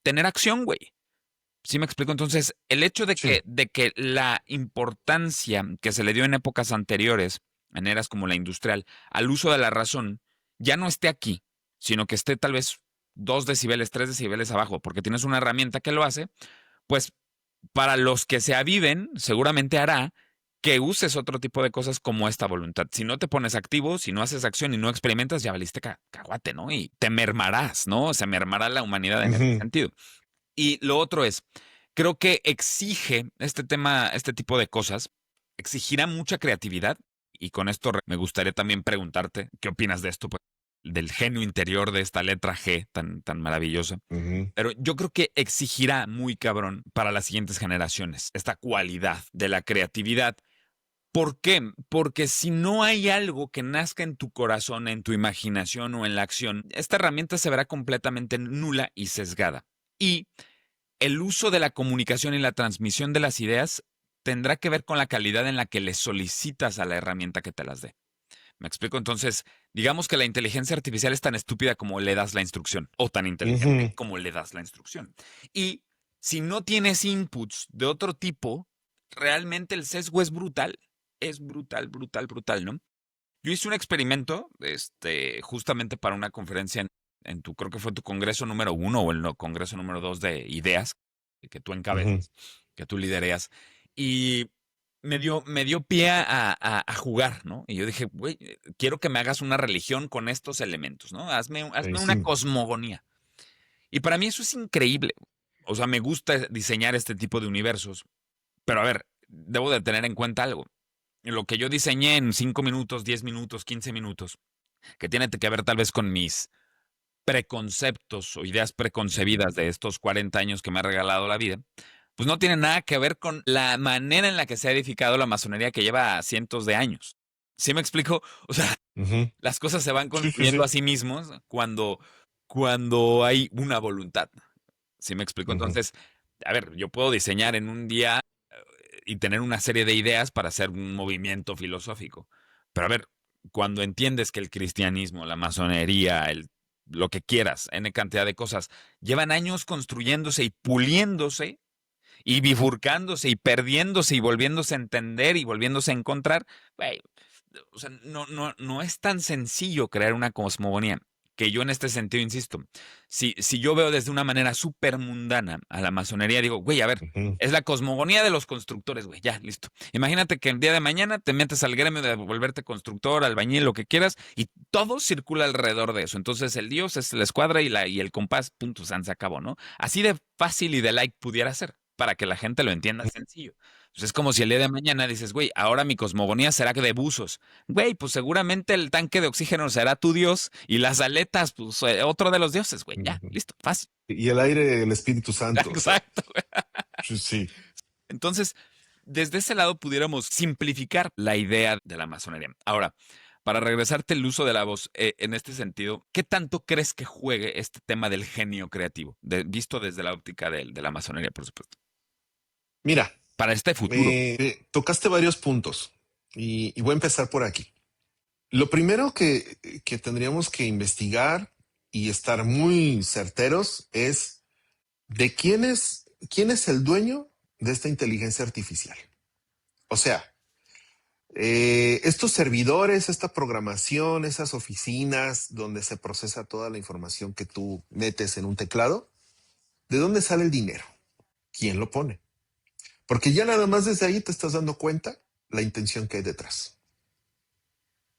tener acción, güey. ¿Sí me explico? Entonces, el hecho sí. de que la importancia que se le dio en épocas anteriores, en eras como la industrial, al uso de la razón, ya no esté aquí, sino que esté tal vez 2 decibeles, 3 decibeles abajo, porque tienes una herramienta que lo hace, pues para los que se aviven, seguramente hará que uses otro tipo de cosas como esta voluntad. Si no te pones activo, si no haces acción y no experimentas, ya valiste caguate, ¿no? Y te mermarás, ¿no? Se mermará la humanidad en ese Ujú. sentido. Y lo otro es, creo que exige este tema, este tipo de cosas, exigirá mucha creatividad. Y con esto me gustaría también preguntarte, ¿qué opinas de esto? Pues, del genio interior de esta letra G tan maravillosa. Ujú. Pero yo creo que exigirá muy cabrón para las siguientes generaciones esta cualidad de la creatividad. ¿Por qué? Porque si no hay algo que nazca en tu corazón, en tu imaginación o en la acción, esta herramienta se verá completamente nula y sesgada. Y el uso de la comunicación y la transmisión de las ideas tendrá que ver con la calidad en la que le solicitas a la herramienta que te las dé. ¿Me explico? Entonces, digamos que la inteligencia artificial es tan estúpida como le das la instrucción, o tan inteligente Ujú. como le das la instrucción. Y si no tienes inputs de otro tipo, realmente el sesgo es brutal. Es brutal, brutal, brutal, ¿no? Yo hice un experimento, justamente para una conferencia en tu, creo que fue tu congreso número 1 o el congreso número 2 de ideas que tú Ujú. encabezas, que tú lidereas. Y me dio pie a jugar, ¿no? Y yo dije, güey, quiero que me hagas una religión con estos elementos, ¿no? Hazme una Buenísimo. cosmogonía. Y para mí eso es increíble. O sea, me gusta diseñar este tipo de universos. Pero a ver, debo de tener en cuenta algo. Lo que yo diseñé en 5 minutos, 10 minutos, 15 minutos, que tiene que ver tal vez con mis preconceptos o ideas preconcebidas de estos 40 años que me ha regalado la vida, pues no tiene nada que ver con la manera en la que se ha edificado la masonería que lleva cientos de años. ¿Sí me explico? O sea, Ujú. las cosas se van Sí, sí, construyendo sí. a sí mismos cuando hay una voluntad. ¿Sí me explico? Ujú. Entonces, a ver, yo puedo diseñar en un día y tener una serie de ideas para hacer un movimiento filosófico. Pero a ver, cuando entiendes que el cristianismo, la masonería, lo que quieras, N cantidad de cosas, llevan años construyéndose y puliéndose y bifurcándose y perdiéndose y volviéndose a entender y volviéndose a encontrar, güey, o sea, no es tan sencillo crear una cosmogonía. Que yo en este sentido insisto, si yo veo desde una manera súper mundana a la masonería, digo, güey, a ver, Ujú. es la cosmogonía de los constructores, güey, ya, listo. Imagínate que el día de mañana te metes al gremio de volverte constructor, albañil, lo que quieras, y todo circula alrededor de eso. Entonces el dios es la escuadra y el compás, punto, se acabó, ¿no? Así de fácil y de like pudiera ser, para que la gente lo entienda sencillo. Pues es como si el día de mañana dices, güey, ahora mi cosmogonía será de buzos. Güey, pues seguramente el tanque de oxígeno será tu dios y las aletas, pues otro de los dioses, güey. Ya, Ujú. listo, fácil. Y el aire, el Espíritu Santo, o sea, Exacto, güey. sí, sí. Entonces, desde ese lado pudiéramos simplificar la idea de la masonería. Ahora, para regresarte el uso de la voz, en este sentido, ¿qué tanto crees que juegue este tema del genio creativo? Visto desde la óptica de la masonería, por supuesto. Mira, Para este futuro. tocaste varios puntos y voy a empezar por aquí. Lo primero que tendríamos que investigar y estar muy certeros es de quién es el dueño de esta inteligencia artificial. O sea, estos servidores, esta programación, esas oficinas donde se procesa toda la información que tú metes en un teclado, ¿de dónde sale el dinero? ¿Quién lo pone? Porque ya nada más desde ahí te estás dando cuenta la intención que hay detrás.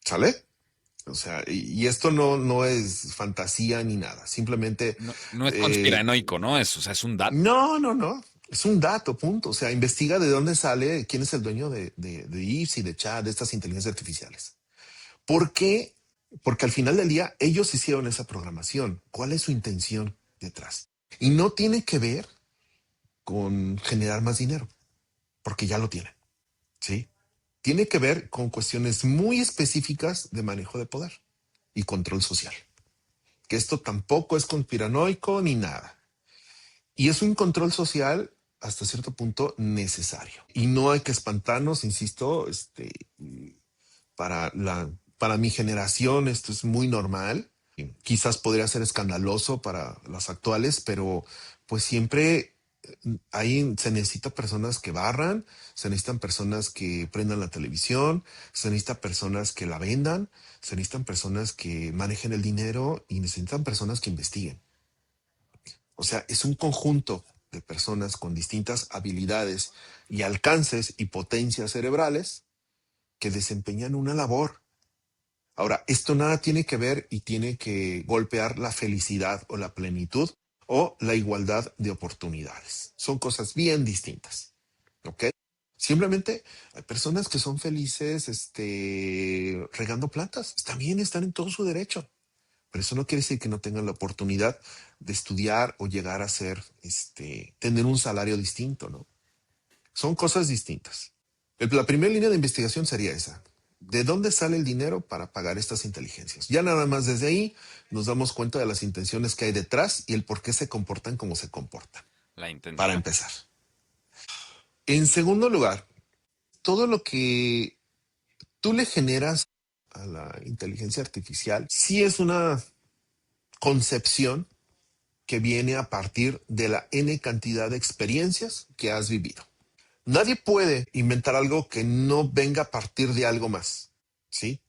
¿Sale? O sea, y esto no es fantasía ni nada. Simplemente, No es conspiranoico, ¿no? O sea, es un dato. no. Es un dato, punto. O sea, investiga de dónde sale, quién es el dueño de IFS y de Chat, de estas inteligencias artificiales. ¿Por qué? Porque al final del día ellos hicieron esa programación. ¿Cuál es su intención detrás? Y no tiene que ver con generar más dinero, porque ya lo tienen. ¿Sí? Tiene que ver con cuestiones muy específicas de manejo de poder y control social. Que esto tampoco es conspiranoico ni nada. Y es un control social hasta cierto punto necesario. Y no hay que espantarnos, insisto, para para mi generación esto es muy normal. Quizás podría ser escandaloso para las actuales, pero pues siempre ahí se necesita personas que barran, se necesitan personas que prendan la televisión, se necesitan personas que la vendan, se necesitan personas que manejen el dinero y necesitan personas que investiguen. O sea, es un conjunto de personas con distintas habilidades y alcances y potencias cerebrales que desempeñan una labor. Ahora, esto nada tiene que ver y tiene que golpear la felicidad o la plenitud o la igualdad de oportunidades. Son cosas bien distintas. ¿Ok? Simplemente hay personas que son felices regando plantas. También están en todo su derecho. Pero eso no quiere decir que no tengan la oportunidad de estudiar o llegar a ser, tener un salario distinto, ¿no? Son cosas distintas. La primera línea de investigación sería esa. ¿De dónde sale el dinero para pagar estas inteligencias? Ya nada más desde ahí nos damos cuenta de las intenciones que hay detrás y el por qué se comportan como se comportan. La Para intención. empezar. En segundo lugar, todo lo que tú le generas a la inteligencia artificial sí es una concepción que viene a partir de la N cantidad de experiencias que has vivido. Nadie puede inventar algo que no venga a partir de algo más, ¿sí?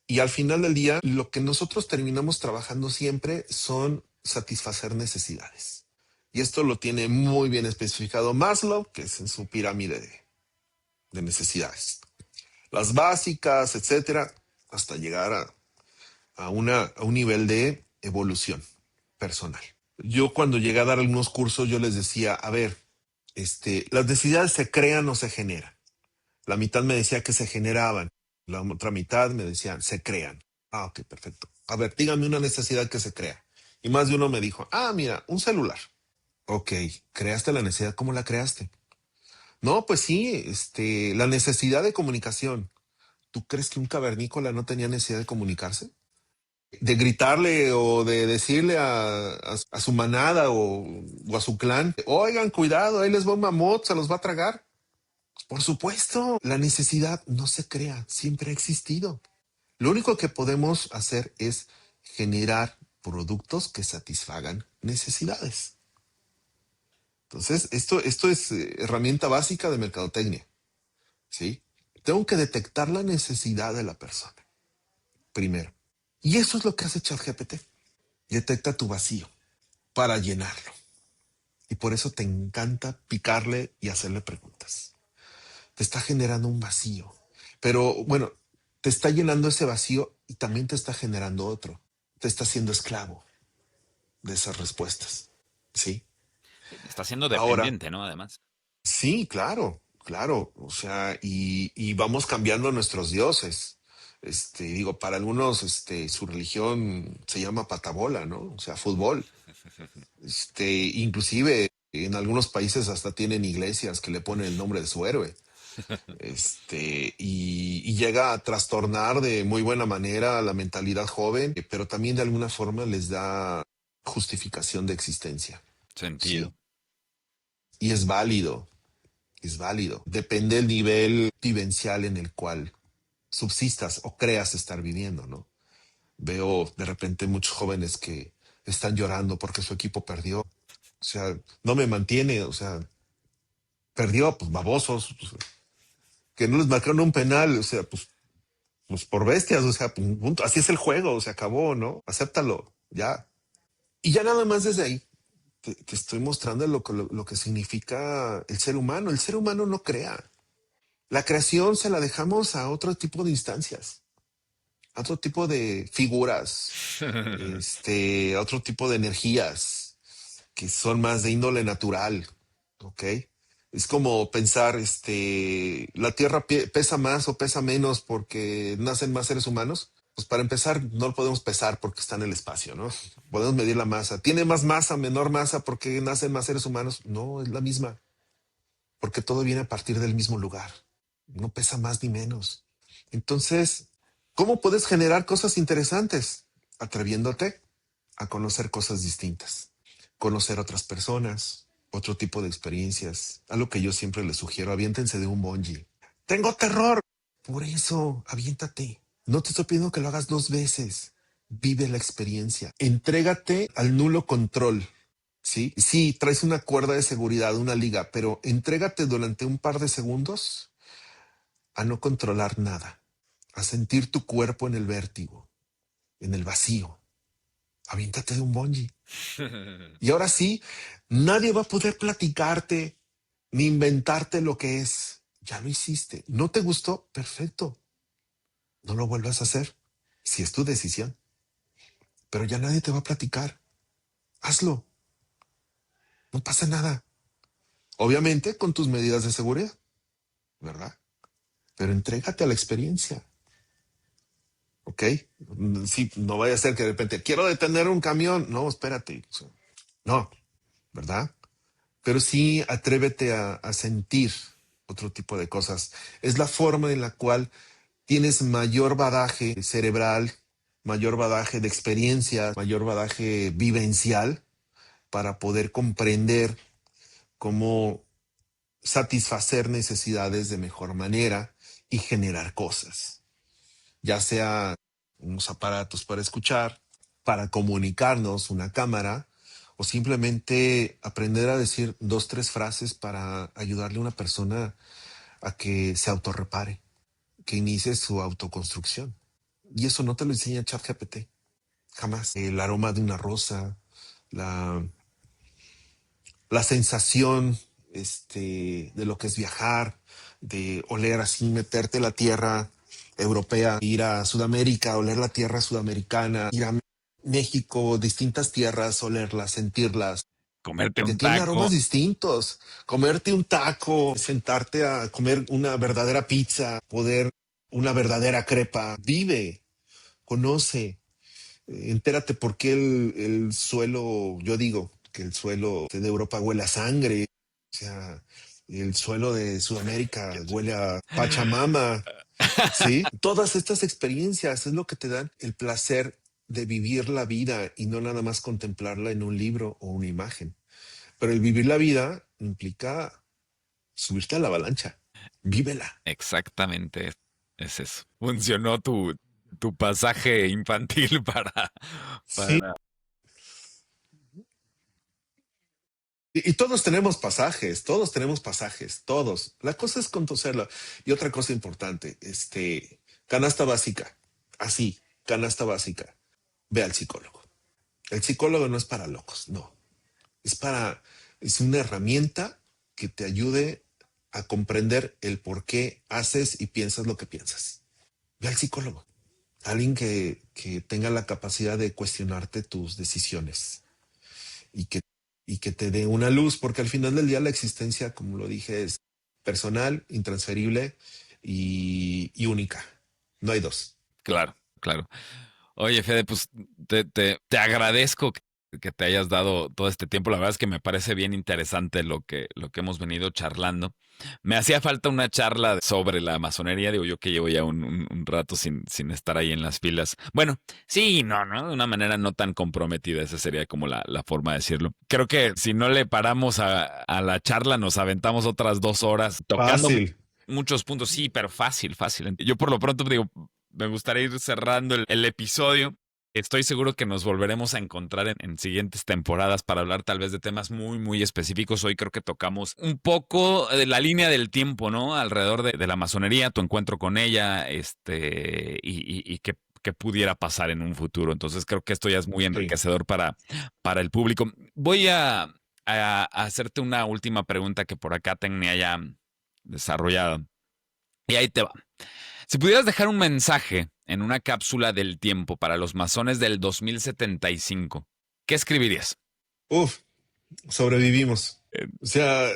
Y al final del día, lo que nosotros terminamos trabajando siempre son satisfacer necesidades. Y esto lo tiene muy bien especificado Maslow, que es en su pirámide de necesidades. Las básicas, etcétera, hasta llegar a un nivel de evolución personal. Yo cuando llegué a dar algunos cursos, yo les decía, a ver, las necesidades se crean o se generan. La mitad me decía que se generaban, la otra mitad me decían, se crean. Ah, ok, perfecto. A ver, dígame una necesidad que se crea. Y más de uno me dijo, ah, mira, un celular. Ok, creaste la necesidad, ¿cómo la creaste? No, pues sí, la necesidad de comunicación. ¿Tú crees que un cavernícola no tenía necesidad de comunicarse? De gritarle o de decirle a su manada o a su clan, oigan, cuidado, ahí les va un mamut, se los va a tragar. Por supuesto, la necesidad no se crea, siempre ha existido. Lo único que podemos hacer es generar productos que satisfagan necesidades. Entonces, esto es herramienta básica de mercadotecnia, ¿sí? Tengo que detectar la necesidad de la persona, primero. Y eso es lo que hace ChatGPT. Detecta tu vacío para llenarlo. Y por eso te encanta picarle y hacerle preguntas. Te está generando un vacío. Pero bueno, te está llenando ese vacío y también te está generando otro. Te está haciendo esclavo de esas respuestas. ¿Sí? Está siendo Ahora, dependiente, ¿no? Además. sí, claro, claro. O sea, y vamos cambiando nuestros dioses. Digo, para algunos, su religión se llama patabola, ¿no? O sea, fútbol. Inclusive en algunos países hasta tienen iglesias que le ponen el nombre de su héroe. y llega a trastornar de muy buena manera la mentalidad joven, pero también de alguna forma les da justificación de existencia, Sentido. ¿sí? Y es válido. Depende del nivel vivencial en el cual subsistas o creas estar viviendo, ¿no? Veo de repente muchos jóvenes que están llorando porque su equipo perdió. O sea, no me mantiene, o sea, perdió, pues babosos, pues, que no les marcaron un penal, o sea, pues por bestias, o sea, punto. Así es el juego, se acabó, ¿no? Acéptalo, ya. Y ya nada más desde ahí te estoy mostrando lo que significa el ser humano. El ser humano no crea. La creación se la dejamos a otro tipo de instancias, a otro tipo de figuras, a otro tipo de energías que son más de índole natural, ¿ok? Es como pensar, la Tierra pesa más o pesa menos porque nacen más seres humanos. Pues para empezar, no lo podemos pesar porque está en el espacio, ¿no? Podemos medir la masa. ¿Tiene más masa, menor masa porque nacen más seres humanos? No, es la misma, porque todo viene a partir del mismo lugar. No pesa más ni menos. Entonces, ¿cómo puedes generar cosas interesantes? Atreviéndote a conocer cosas distintas, conocer otras personas, otro tipo de experiencias. Algo que yo siempre les sugiero, aviéntense de un bungee. Tengo terror. Por eso, aviéntate. No te estoy pidiendo que lo hagas 2 veces. Vive la experiencia. Entrégate al nulo control. Sí, sí, traes una cuerda de seguridad, una liga, pero entrégate durante un par de segundos a no controlar nada, a sentir tu cuerpo en el vértigo, en el vacío. Aviéntate de un bungee. Y ahora sí, nadie va a poder platicarte ni inventarte lo que es. Ya lo hiciste. ¿No te gustó? Perfecto. No lo vuelvas a hacer. Si es tu decisión. Pero ya nadie te va a platicar. Hazlo. No pasa nada. Obviamente con tus medidas de seguridad, ¿verdad? Pero entrégate a la experiencia. ¿Ok? Sí, no vaya a ser que de repente quiero detener un camión. No, espérate. O sea, no, ¿verdad? Pero sí atrévete a sentir otro tipo de cosas. Es la forma en la cual tienes mayor bagaje cerebral, mayor bagaje de experiencia, mayor bagaje vivencial para poder comprender cómo satisfacer necesidades de mejor manera y generar cosas, ya sea unos aparatos para escuchar, para comunicarnos, una cámara, o simplemente aprender a decir 2, 3 frases para ayudarle a una persona a que se autorrepare, que inicie su autoconstrucción. Y eso no te lo enseña ChatGPT, jamás. El aroma de una rosa, la, la sensación de lo que es viajar, de oler así, meterte la tierra europea, ir a Sudamérica, oler la tierra sudamericana, ir a México, distintas tierras, olerlas, sentirlas, Comerte que un tienen aromas taco. distintos. Comerte un taco, sentarte a comer una verdadera pizza, poder una verdadera crepa. Vive, conoce, entérate por qué el suelo, yo digo que el suelo de Europa huele a sangre, o sea, el suelo de Sudamérica huele a Pachamama, ¿sí? Todas estas experiencias es lo que te dan el placer de vivir la vida y no nada más contemplarla en un libro o una imagen. Pero el vivir la vida implica subirte a la avalancha, vívela. Exactamente es eso. Funcionó tu pasaje infantil Sí. para. Y todos tenemos pasajes, todos. La cosa es conocerla. Y otra cosa importante, canasta básica, así, canasta básica. Ve al psicólogo. El psicólogo no es para locos, no. Es para, es una herramienta que te ayude a comprender el por qué haces y piensas lo que piensas. Ve al psicólogo. Alguien que tenga la capacidad de cuestionarte tus decisiones y que te dé una luz, porque al final del día la existencia, como lo dije, es personal, intransferible y única. No hay dos. Claro, claro. Oye, Fede, pues te agradezco que te hayas dado todo este tiempo. La verdad es que me parece bien interesante lo que hemos venido charlando. Me hacía falta una charla sobre la masonería, digo yo que llevo ya un rato sin estar ahí en las filas. Bueno, sí, no, ¿no? De una manera no tan comprometida, esa sería como la forma de decirlo. Creo que si no le paramos a la charla, nos aventamos otras 2 horas tocando Fácil. muchos puntos. Sí, pero fácil, fácil. Yo por lo pronto digo, me gustaría ir cerrando el episodio. Estoy seguro que nos volveremos a encontrar en siguientes temporadas para hablar tal vez de temas muy, muy específicos. Hoy creo que tocamos un poco de la línea del tiempo, ¿no? Alrededor de la masonería, tu encuentro con ella, y qué pudiera pasar en un futuro. Entonces creo que esto ya es muy Sí. enriquecedor para el público. Voy a hacerte una última pregunta que por acá tenía ya desarrollada. Y ahí te va. Si pudieras dejar un mensaje en una cápsula del tiempo para los masones del 2075, ¿qué escribirías? Uf, sobrevivimos. Eh, O sea,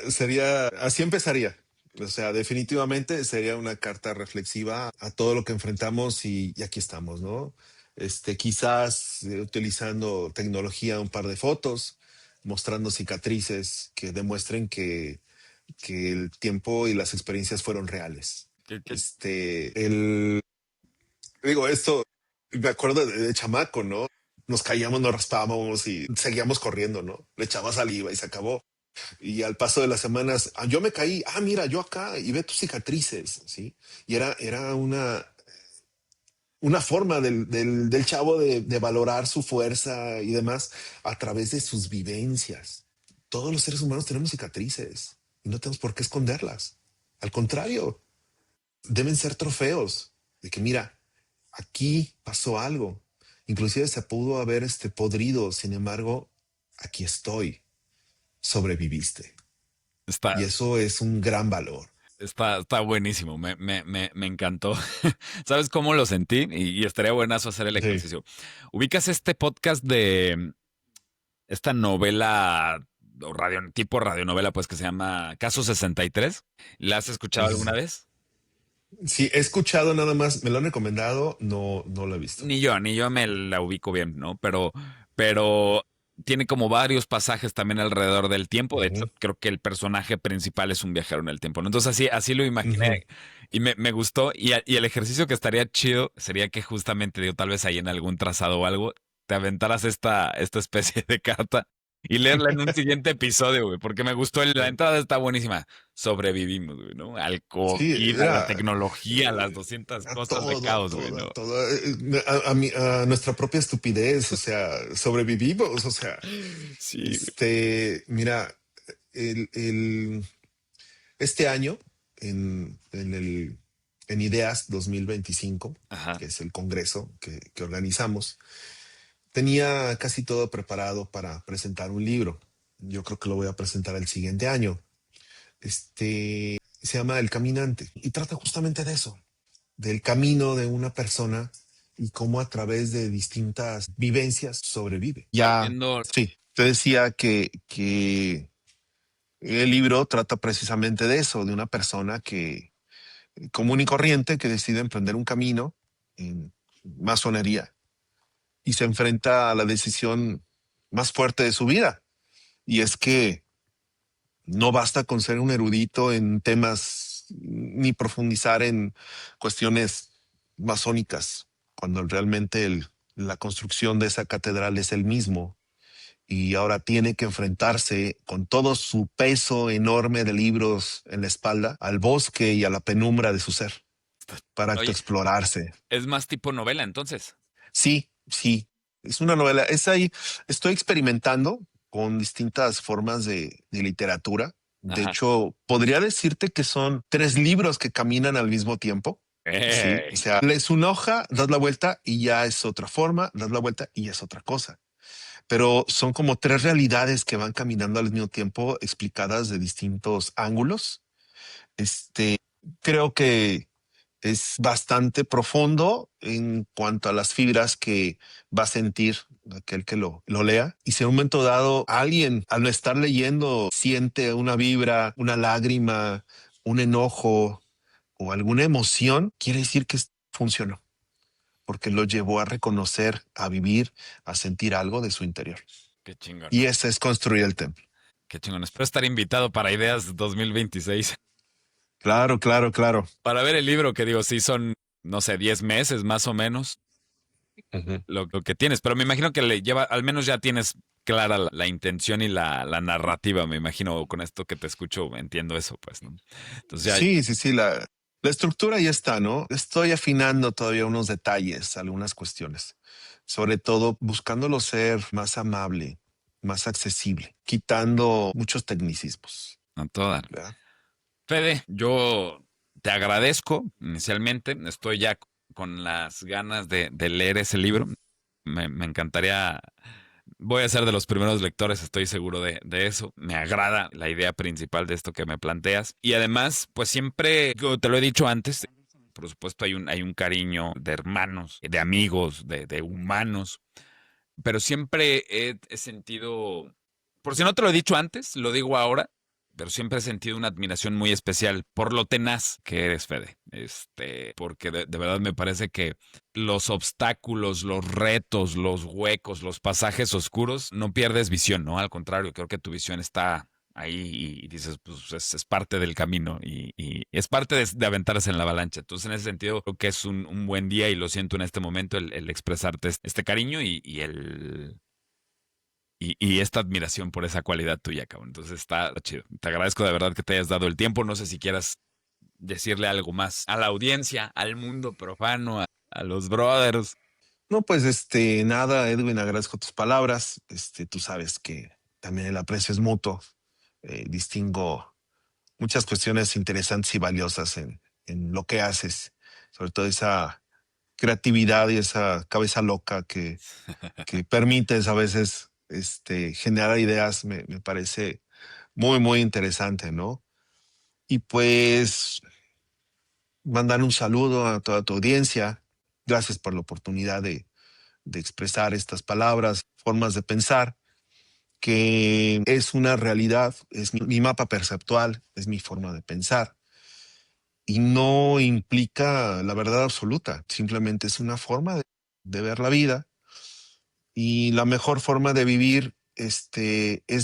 así empezaría. O sea, definitivamente sería una carta reflexiva a todo lo que enfrentamos y aquí estamos, ¿no? Quizás utilizando tecnología, un par de fotos, mostrando cicatrices que demuestren que el tiempo y las experiencias fueron reales. ¿Qué- qué- Digo, esto me acuerdo de chamaco, ¿no? Nos caíamos, nos raspábamos y seguíamos corriendo, ¿no? Le echaba saliva y se acabó. Y al paso de las semanas, yo me caí, mira, yo acá y ve tus cicatrices, ¿sí? Y era una forma del chavo de valorar su fuerza y demás a través de sus vivencias. Todos los seres humanos tenemos cicatrices y no tenemos por qué esconderlas. Al contrario, deben ser trofeos de que, mira, aquí pasó algo. Inclusive se pudo haber podrido, sin embargo, aquí estoy, sobreviviste. Está, Y eso es un gran valor. está buenísimo, me encantó. ¿Sabes cómo lo sentí? Y estaría buenazo hacer el Sí. ejercicio. ¿Ubicas este podcast de esta novela o tipo radionovela, pues que se llama Caso 63? ¿La has escuchado alguna vez? Sí, he escuchado nada más, me lo han recomendado, no, no lo he visto. Ni yo me la ubico bien, ¿no? Pero tiene como varios pasajes también alrededor del tiempo. De hecho, Ujú, creo que el personaje principal es un viajero en el tiempo, ¿no? Entonces así lo ujú. imaginé y me gustó. Y el ejercicio que estaría chido sería que justamente, digo, tal vez ahí en algún trazado o algo, te aventaras esta especie de carta y leerla en un siguiente episodio, güey, porque me gustó. La entrada está buenísima. Sobrevivimos, güey, ¿no? Al Sí, COVID, a la era tecnología, a las 200 a cosas de todo, caos, güey, todo, ¿no? todo, a nuestra propia estupidez, o sea, sobrevivimos, o sea, Sí, mira, el, el- este año, en Ideas 2025, ajá. que es el congreso que organizamos, tenía casi todo preparado para presentar un libro. Yo creo que lo voy a presentar el siguiente año. Se llama El Caminante y trata justamente de eso, del camino de una persona y cómo a través de distintas vivencias sobrevive. Ya, Partiendo, sí, te decía que el libro trata precisamente de eso, de una persona que común y corriente que decide emprender un camino en masonería y se enfrenta a la decisión más fuerte de su vida. Y es que no basta con ser un erudito en temas ni profundizar en cuestiones masónicas, cuando realmente la construcción de esa catedral es el mismo y ahora tiene que enfrentarse con todo su peso enorme de libros en la espalda al bosque y a la penumbra de su ser para oye, explorarse. es más tipo novela entonces. Sí, sí, es una novela. Es ahí, estoy experimentando con distintas formas de literatura. De Ajá. hecho, podría decirte que son tres libros que caminan al mismo tiempo. Sí, o Ey, sea, lees una hoja, das la vuelta y ya es otra forma, das la vuelta y ya es otra cosa. Pero son como tres realidades que van caminando al mismo tiempo, explicadas de distintos ángulos. Este, creo que es bastante profundo en cuanto a las fibras que va a sentir aquel que lo lea. Y si en un momento dado alguien al estar leyendo siente una vibra, una lágrima, un enojo o alguna emoción, quiere decir que funcionó, porque lo llevó a reconocer, a vivir, a sentir algo de su interior. Qué chingón. Y ese es construir el templo. Qué chingón. Espero estar invitado para Ideas 2026. Claro, claro, claro. Para ver el libro, que digo, sí son, no sé, 10 meses más o menos Ujú. lo que tienes. Pero me imagino que le lleva, al menos ya tienes clara la intención y la narrativa. Me imagino con esto que te escucho, entiendo eso, pues, ¿no? Entonces ya, Sí, sí, sí, la estructura ya está, ¿no? Estoy afinando todavía unos detalles, algunas cuestiones, sobre todo buscándolo ser más amable, más accesible, quitando muchos tecnicismos, a toda. ¿verdad? Fede, yo te agradezco inicialmente. Estoy ya con las ganas de leer ese libro. Me encantaría. Voy a ser de los primeros lectores, estoy seguro de eso. Me agrada la idea principal de esto que me planteas. Y además, pues siempre, como te lo he dicho antes, por supuesto hay un cariño de hermanos, de amigos, de humanos, pero siempre he sentido, por si no te lo he dicho antes, lo digo ahora, pero siempre he sentido una admiración muy especial por lo tenaz que eres, Fede. Porque de verdad me parece que los obstáculos, los retos, los huecos, los pasajes oscuros, no pierdes visión, ¿no? Al contrario, creo que tu visión está ahí y dices, pues es parte del camino y es parte de aventarse en la avalancha. Entonces, en ese sentido, creo que es un buen día y lo siento en este momento el expresarte este cariño y esta admiración por esa cualidad tuya, cabrón. Entonces está chido. Te agradezco de verdad que te hayas dado el tiempo. No sé si quieras decirle algo más a la audiencia, al mundo profano, a los brothers. No, pues nada, Edwin, agradezco tus palabras. Tú sabes que también el aprecio es mutuo. Distingo muchas cuestiones interesantes y valiosas en lo que haces, sobre todo esa creatividad y esa cabeza loca que permites a veces generar ideas, me parece muy, muy interesante, ¿no? Y pues mandar un saludo a toda tu audiencia. Gracias por la oportunidad de expresar estas palabras, formas de pensar, que es una realidad, es mi mapa perceptual, es mi forma de pensar y no implica la verdad absoluta, simplemente es una forma de ver la vida y la mejor forma de vivir es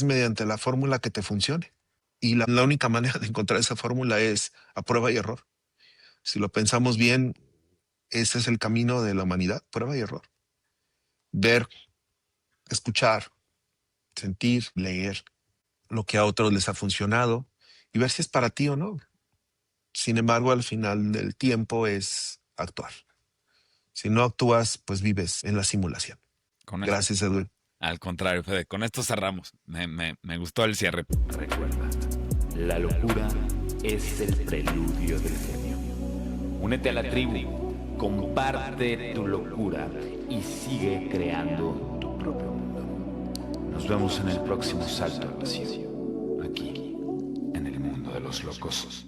mediante la fórmula que te funcione. Y la única manera de encontrar esa fórmula es a prueba y error. Si lo pensamos bien, ese es el camino de la humanidad, prueba y error. Ver, escuchar, sentir, leer lo que a otros les ha funcionado y ver si es para ti o no. Sin embargo, al final del tiempo es actuar. Si no actúas, pues vives en la simulación. Con esto, Gracias, Edwin. al contrario, Fede, con esto cerramos. Me gustó el cierre. Recuerda, la locura es el preludio del genio. Únete a la tribu, comparte tu locura y sigue creando tu propio mundo. Nos vemos en el próximo salto al vacío, aquí, en el mundo de los locos.